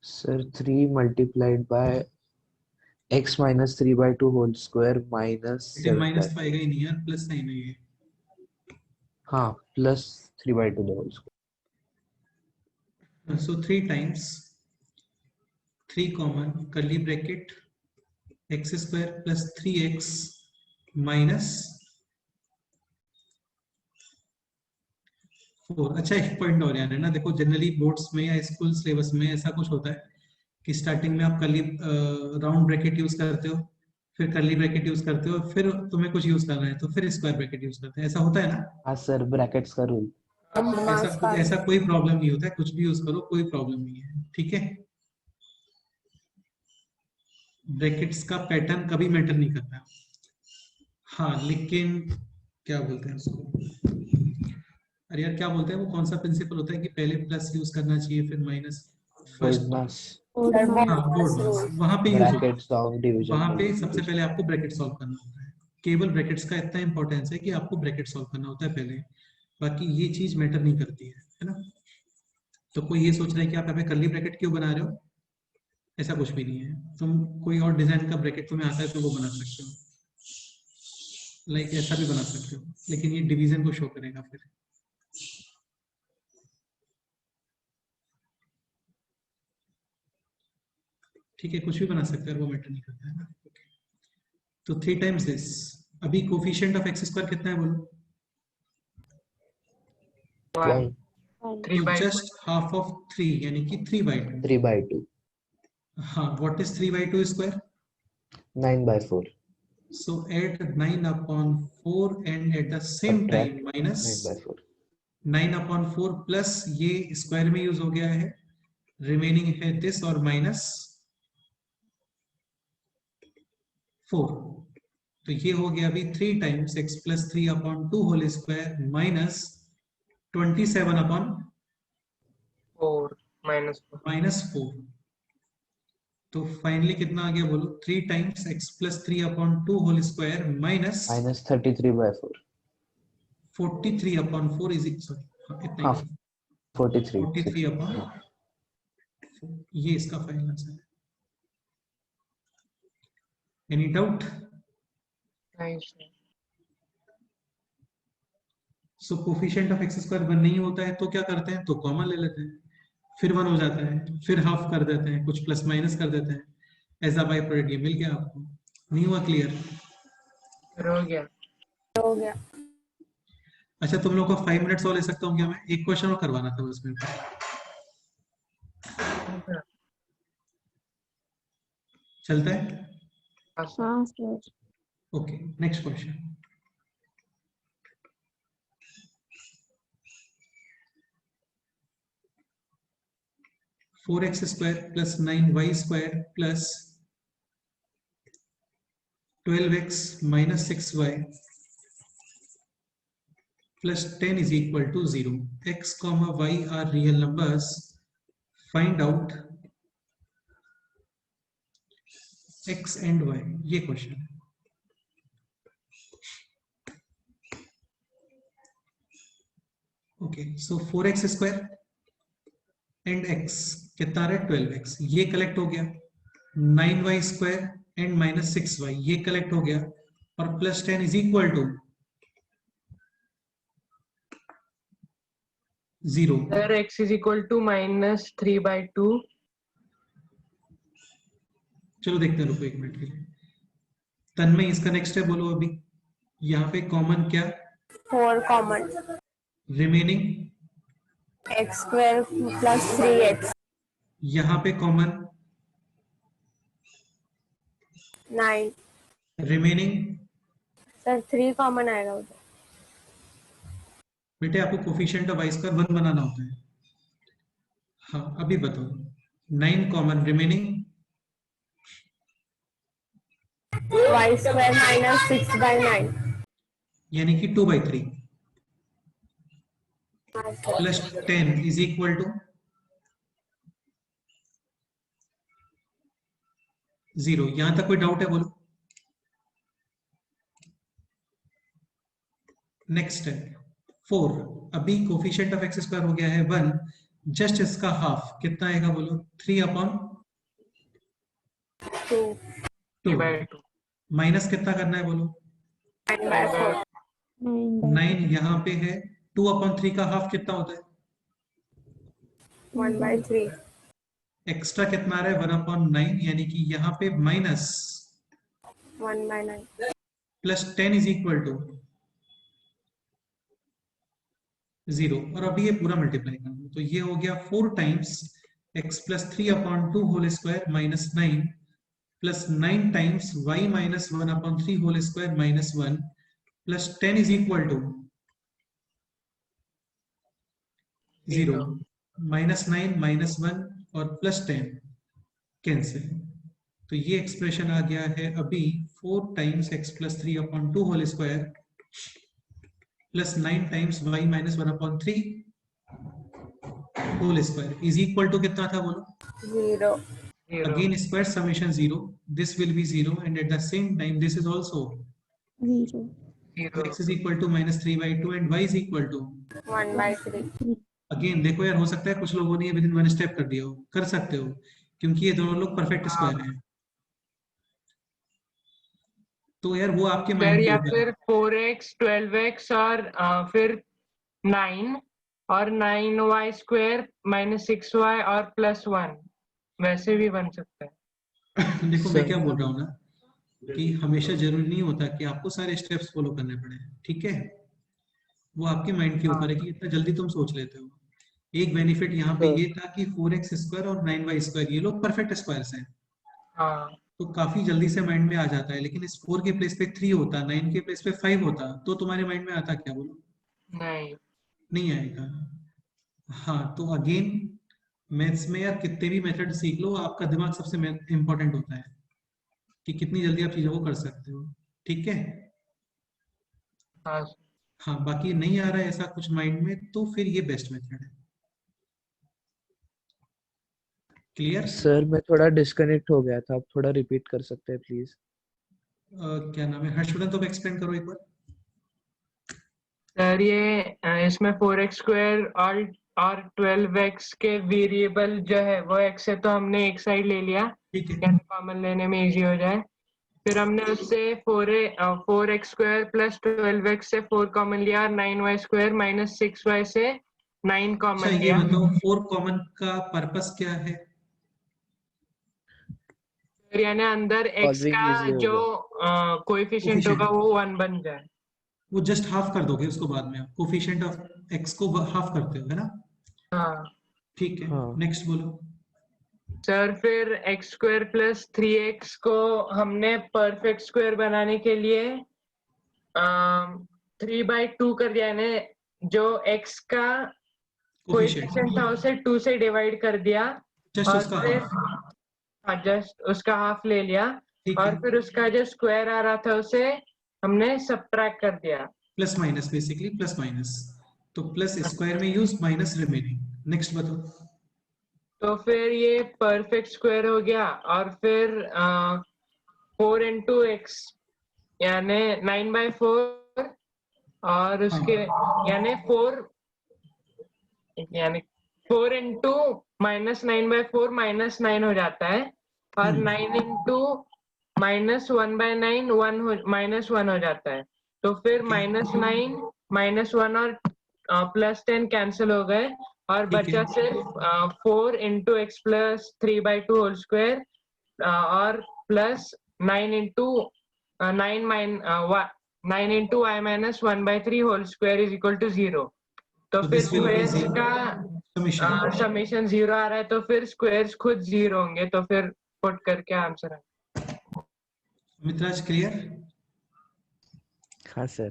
Sir 3 multiplied by x minus 3/2 whole square minus लेकिन 7 माइनस तो बाय, आएगा ही नहीं यार, प्लस साइन है ये। हाँ प्लस 3/2 होल स्क्वायर। सो 3 times 3 common curly bracket x square plus 3x minus 4। अच्छा एक पॉइंट और यार है ना, देखो जनरली बोर्ड्स में या स्कूल सिलेबस में ऐसा कुछ होता है कि स्टार्टिंग में आप कर्ली राउंड ब्रैकेट यूज करते हो, फिर कर्ली ब्रैकेट यूज करते हो, फिर तुम्हें कुछ यूज करना है तो फिर स्क्वायर ब्रैकेट यूज करते हैं, ऐसा होता है ना? हाँ सर, ब्रैकेट्स का रूल। ऐसा कोई प्रॉब्लम नहीं होता है, कुछ भी यूज करो कोई प्रॉब्लम नहीं है, ठीक है? ब्रैकेट्स का पैटर्न कभी मैटर नहीं करता। हाँ लेकिन क्या बोलते हैं उसको, अरे यार क्या बोलते हैं वो, कौन सा प्रिंसिपल होता है कि पहले प्लस यूज करना चाहिए फिर माइनस? फर्स्ट, बोर्डमास, हाँ बोर्डमास, वहां पे यूज होता है। ब्रैकेट्स ऑफ डिवीजन, वहां पे सबसे पहले आपको ब्रैकेट सॉल्व करना होता है, केवल ब्रैकेट्स का इतना इंपॉर्टेंस है कि आपको ब्रैकेट सॉल्व करना होता है पहले, बाकी ये चीज मैटर नहीं करती है ना? तो कोई ये सोच रहा है कि आप यहाँ पे कर्ली ब्रैकेट क्यों बना रहे हो, ऐसा कुछ भी नहीं है। तुम कोई और डिजाइन का ब्रैकेट तुम्हें आता है तो वो बना सकते हो, लाइक ऐसा भी बना सकते हो, लेकिन ये डिवीजन को शो करेगा फिर। ठीक है, कुछ भी बना सकते हैं, वो मैटर नहीं करता है ना। तो 3 टाइम्स दिस, अभी कोफिशिएंट ऑफ एक्स स्क्वायर कितना है बोलो? 1 तो 3/2 जस्ट हाफ ऑफ 3 यानी कि 3/2। 3/2, हाँ, what is 3/2 square? 9/4, So add 9/4 and at the same time subtract minus 9/4, 9/4 plus ये स्क्वायर में यूज हो गया है, रिमेनिंग है दिस और माइनस 4। तो ये हो गया अभी 3 times x plus 3/2 whole square minus 4 -4। तो फाइनली कितना आ गया बोलो? 3 times x plus 3/2 whole square minus minus 33/4, 43/4 is sorry इतना हाँ ही, 43, 43/4, ये इसका फाइनल आंसर है। Any doubt? Nice. So coefficient of x square 1 नहीं होता है तो क्या करते हैं, तो कॉमन ले लेते हैं, फिर 1 हो जाता है, फिर हाफ कर देते हैं, कुछ प्लस माइनस कर देते हैं, एज अ बाय प्रोडक्ट। ये मिल गया आपको, नहीं हुआ क्लियर? हो गया। अच्छा तुम लोग को 5 मिनट्स और ले सकता हूँ क्या मैं? एक क्वेश्चन और करवाना था बस मेरे को, चलता है? हाँ sir. Okay, next question. Four x square plus 9y square plus 12x minus 6y plus 10 is equal to 0. X comma y are real numbers. Find out x and y, ये क्वेश्चन है। Okay, so 4x square and x कितना आ रहा है 12x, ये collect हो गया। 9y square and minus 6y, ये कलेक्ट हो गया। और plus 10 is equal to 0। Sir x is equal to -3/2। चलो देखते हैं, रुको एक मिनट के लिए। तन्मय इसका नेक्स्ट है, बोलो अभी। यहाँ पे कॉमन क्या, 4 common, remaining. x square plus 3x, यहाँ पे कॉमन, 9। रिमेनिंग। सर 3 कॉमन आएगा उधर। बेटे आपको कोफिशिएंट ऑफ y स्क्वायर 1 बनाना होता है। हाँ अभी बताओ, 9 common, remaining. y square minus 6/9 यानी कि 2/3 प्लस 10 इज इक्वल टू 0। यहां तक कोई डाउट है, बोलो। नेक्स्ट है 4। अभी कोफिशिएंट ऑफ एक्स स्क्वायर हो गया है 1, जस्ट इसका हाफ कितना आएगा, बोलो। 3/2 माइनस कितना करना है, बोलो। 9/4 9 यहाँ पे है। 2/3 का हाफ कितना होता है, 1/3 एक्स्ट्रा कितना आ रहा है 1/9, यानी कि यहाँ पे minus 1/9 plus 10 is equal to 0। और अभी ये पूरा मल्टीप्लाई करना, तो ये हो गया 4 times x plus 3/2 whole square minus 9 plus 9 times y minus 1/3 whole square minus 1 plus 10 is equal to 0। Minus 9 minus 1 और प्लस 10 कैंसिल, तो ये एक्सप्रेशन आ गया है अभी 4 times x plus 3/2 whole square plus 9 times y minus 1/3 whole square is equal to कितना था, बोलो। 0 Again square summation 0, this will be 0 and at the same time this is also 0. x is equal to -3/2 and y is equal to 1/3 again देखो यार, हो सकता है कुछ लोगों ने ये विदिन 1 स्टेप कर दिया हो, कर सकते हो, क्योंकि ये दोनों लोग परफेक्ट स्क्वायर हैं। तो यार वो आपके सर माइंड के या ऊपर है। फिर 4x 12x और फिर 9 और 9y स्क्वायर माइनस 6y और प्लस 1, वैसे भी बन सकता है। देखो मैं क्या बोल रहा हूँ ना, कि हमेशा जरूरी नहीं होता कि आपको सारे स्टेप्स फॉलो करने पड़े, ठीक है। वो आपके माइंड के ऊपर है कि इतना जल्दी तुम सोच लेते हो। एक बेनिफिट यहाँ पे ये था कि 4x स्क्वायर और 9y स्क्वायर ये लोग परफेक्ट स्क्वायर्स हैं, हाँ तो काफी जल्दी से माइंड में आ जाता है। लेकिन इस 4 के प्लेस पे 3 होता, 9 के प्लेस पे 5 होता, तो तुम्हारे माइंड में आता क्या, बोलो। नहीं आएगा। हाँ, तो अगेन मैथ्स में यार कितने भी मेथड सीख लो, आपका दिमाग सबसे इंपॉर्टेंट होता है कि कितनी जल्दी आप चीजों को कर सकते हो, ठीक है। हाँ, बाकी नहीं आ रहा है ऐसा कुछ माइंड में, तो फिर ये बेस्ट मेथड है। क्लियर सर मैं थोड़ा डिस्कनेक्ट हो गया था, आप थोड़ा रिपीट कर सकते हैं प्लीज। क्या नाम है, हर्षवर्धन, तुम एक्सप्लेन करो एक बार। सर ये इसमें 4x स्क्वायर और 12x के वेरिएबल जो है वो x है, तो हमने एक साइड ले लिया, ठीक है, कॉमन लेने में इजी हो जाए। फिर हमने उससे 4x स्क्वायर प्लस 12x से 4 कॉमन लिया और 9y स्क्वायर माइनस 6y से 9 कॉमन ये लिया। बताओ 4 कॉमन का पर्पस क्या है। फिर यानी अंदर x Solving का easy जो होगा। कोएफिशिएंट होगा वो 1 बन जाए। वो जस्ट हाफ कर दोगे उसको, बाद में आप कोफिशिएंट ऑफ x को हाफ करते हो, है ना। हाँ ठीक है, हाँ। नेक्स्ट बोलो। सर फिर x स्क्वायर प्लस 3x को हमने परफेक्ट स्क्वायर बनाने के लिए 3/2 कर दिया, यानी जो x का कोएफिशिएंट था उसे 2 से डिवाइड कर दिया जस्ट और उसका फिर हाफ। जस्ट उसका हाफ ले लिया ठीक और है, फिर उसका जो स्क्वायर आ रहा था उसे हमने सब्ट्रैक्ट कर दिया। Plus minus, basically plus minus, तो प्लस स्क्वायर में यूज, माइनस रिमेनिंग। नेक्स्ट बताओ। तो फिर ये परफेक्ट स्क्वायर हो गया और फिर 4 into x यानी 9/4 और उसके यानी 4 into -9/4 -9 हो जाता है और 9 into -1/9 -1 हो जाता है। तो फिर -9 -1 और +10 कैंसिल हो गए और बचा सिर्फ 4 into x plus 3/2 whole square और plus 9 into 9 into y minus 1/3 whole square is equal to 0। तो फिर स्क्वायर्स का समेशन 0 आ रहा है, तो फिर स्क्वायर्स खुद 0 होंगे, तो फिर पुट करके आंसर है। मित्राज क्लियर? हाँ सर।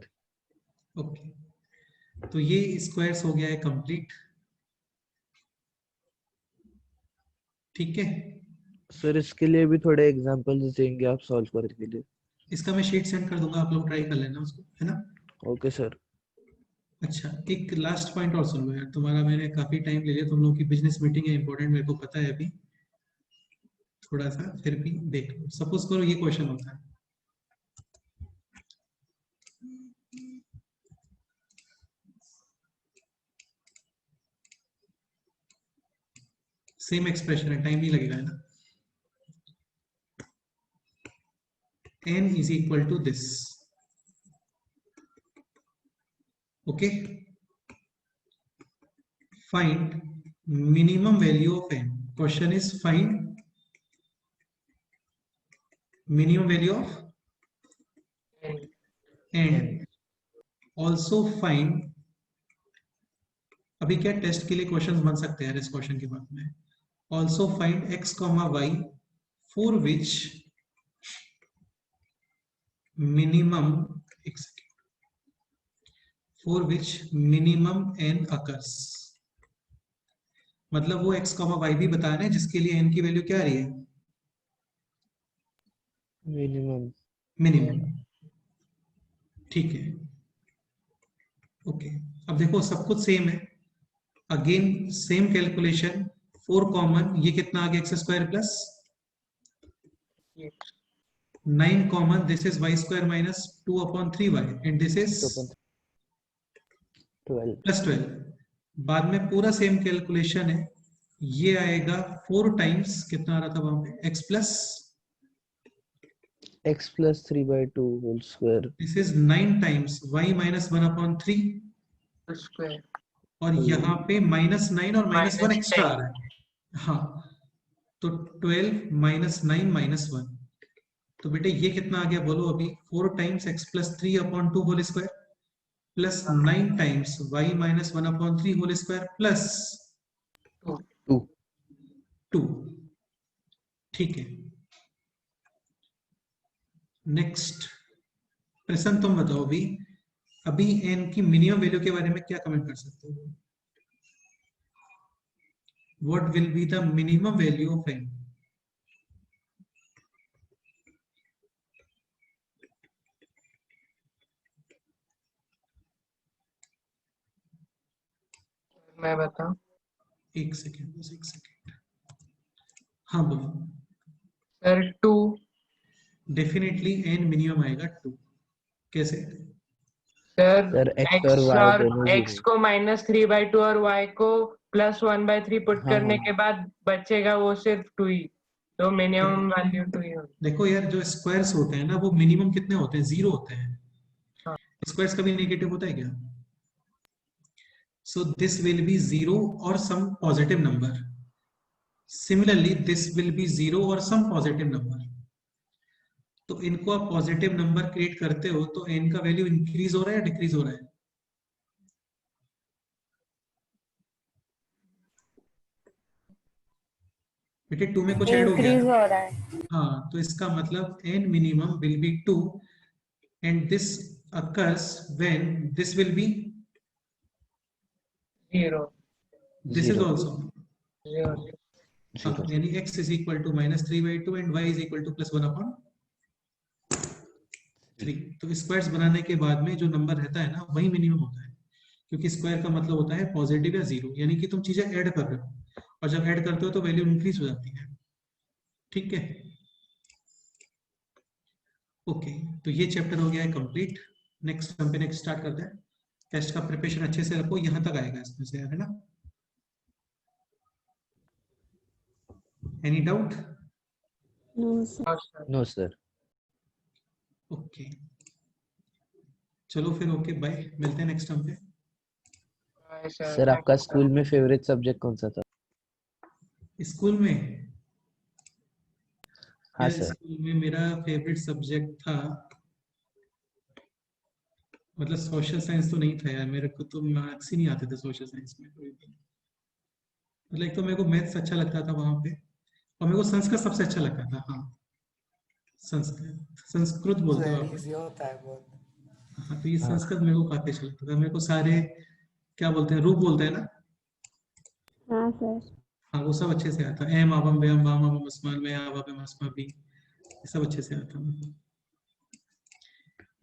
ओके, तो ये स्क्वायर्स हो गया है कंप्लीट। ठीक है सर, इसके लिए भी थोड़े एग्जांपल्स देंगे आप सॉल्व करने के लिए? इसका मैं शीट सेंड कर दूंगा, आप लोग ट्राई कर लेना उसको, है ना? Okay sir. अच्छा, एक लास्ट पॉइंट और सुन लो यार, तुम्हारा मैंने काफी टाइम ले लिया, तुम लोगों की बिजनेस मीटिंग है इंपॉर्टेंट, मेरे को पता है, अभी थोड़ा सा फिर भी देख लो। सपोज करो ये क्वेश्चन होता है, सेम एक्सप्रेशन है, टाइम नहीं लगेगा, है ना? n is equal to this, okay? Find minimum value of n. Question is find minimum value of n. Also find, अभी क्या टेस्ट के लिए क्वेश्चंस बन सकते हैं इस क्वेश्चन के बाद में। Also find x, y for which minimum n occurs। मतलब वो x, y भी बताना है जिसके लिए n की वैल्यू क्या आ रही है? मिनिमम। ठीक है, ओके। अब देखो सब कुछ सेम है, अगेन सेम कैलकुलेशन, 4 कॉमन, ये कितना आ गया x² plus 9 common, this is y² minus 2/3y and this is 12 बाद में पूरा सेम कैलकुलेशन है, ये आएगा 4 टाइम्स, कितना आ रहा था वहां पे, x plus 3/2 whole square, this is 9 times y minus 1/3 square और यहाँ पे -9 और -1 एक्स्ट्रा आ रहा है। हाँ, तो 12 -9 -1, तो बेटे ये कितना आ गया बोलो अभी? 4 times x plus 3/2 whole square plus 9 times y minus 1/3 whole square plus 2। ठीक है, नेक्स्ट प्रश्न तुम बताओ अभी n की मिनिमम वैल्यू के बारे में क्या कमेंट कर सकते हो? What will be the minimum value of n? मैं बताऊं? एक सेकेंड, बस एक सेकेंड। हाँ बोलो। सर 2। डेफिनेटली n मिनिमम आएगा 2। कैसे? सर x और y दोनों x को -3/2 और y को +1/3 पुट करने के बाद बचेगा वो सिर्फ 2 ही, तो मिनिमम वैल्यू 2 ही होगी। देखो यार, जो स्क्वायर्स होते हैं ना, वो मिनिमम कितने होते हैं? 0 होते हैं। स्क्वायर्स कभी नेगेटिव होता है क्या? So this will be 0 or some positive number. Similarly, this will be 0 or some positive number. तो इनको आप पॉजिटिव नंबर क्रिएट करते हो तो n का वैल्यू इंक्रीज हो रहा है या डिक्रीज हो रहा है? बेटे 2 में कुछ ऐड हो गया, इंक्रीज हो रहा है। हाँ, तो इसका मतलब n minimum will be 2 and this occurs when this will be 0। this is also 0। यानी x is equal to -3/2 and y is equal to +1/3। तो स्क्वायर्स बनाने के बाद में जो नंबर रहता है ना, वही मिनिमम होता है, क्योंकि स्क्वायर का मतलब होता है पॉजिटिव या 0, यानी कि तुम चीजें ऐड कर रहे हो और जब ऐड करते हो तो वैल्यू इंक्रीज हो जाती है। ठीक है, ओके, तो ये चैप्टर हो गया है कंप्लीट। नेक्स्ट हम पे नेक्स्ट स्टार्ट करते हैं। टेस्ट का प्रिपरेशन अच्छे से रखो, यहाँ तक आएगा इसमें से, है ना? Any doubt? No, sir. हाँ सर। No sir. ओके, चलो फिर, ओके बाय, मिलते हैं नेक्स्ट टाइम पे। बाय सर आपका स्कूल में फेवरेट सब्जेक्ट कौन सा था? स्कूल में हाँ यार, सर। स्कूल में मेरा फेवरेट सब्जेक्ट था, मतलब सोशल साइंस तो नहीं था यार, मेरे को तो मार्क्स ही नहीं आते थे सोशल साइंस में कोई भी। मतलब एक तो मेरे को मैथ्स अच्छा लगता था वहां पे, और मेरे को संस्कृत सबसे अच्छा लगता था। हाँ, संस्कृत बोलते हो आप? इजी होता है बहुत। हाँ, तो ये हाँ संस्कृत मेरे को काफी अच्छा लगता था। मेरे को सारे, क्या बोलते हैं, रूप बोलते हैं ना? हाँ सर। हाँ, वो सब अच्छे से आता। एम आबम व्यम वाम अमम अस्मान में आवाम अस्माभि, ये सब अच्छे से आता मेरे को।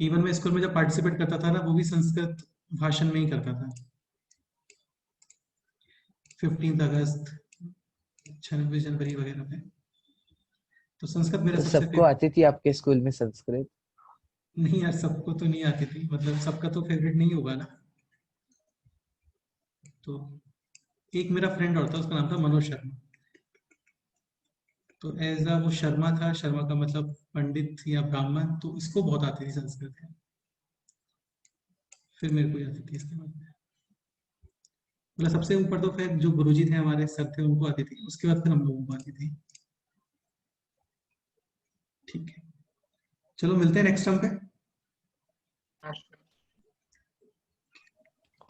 इवन मैं स्कूल में जब पार्टिसिपेट करता था ना, वो भी संस्कृत भाषण में ही करता था। 15 अगस्त, 26 जनवरी वगैरह में। तो संस्कृत मेरा तो सबसे सबको आती थी आपके स्कूल में संस्कृत? नहीं यार, सबको तो नहीं आती थी, मतलब सबका तो फेवरेट नहीं होगा ना। तो एक मेरा फ्रेंड और था, उसका नाम था मनोज शर्मा। तो एज वो शर्मा था, शर्मा का मतलब पंडित या ब्राह्मण, तो इसको बहुत आती थी संस्कृत। फिर मेरे को आती थी इसके बाद में। मतलब सबसे ऊपर तो फिर जो गुरुजी थे, हमारे सर थे, उनको आती थी। उसके बाद फिर हम लोगों को आती थी। ठीक है, चलो मिलते हैं नेक्स्ट टाइम पे।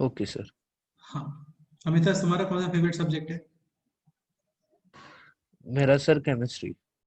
Okay sir. हाँ, अमिता, तुम्हारा कौन सा फेवरेट सब्जेक्ट है? मेरा सर केमिस्ट्री।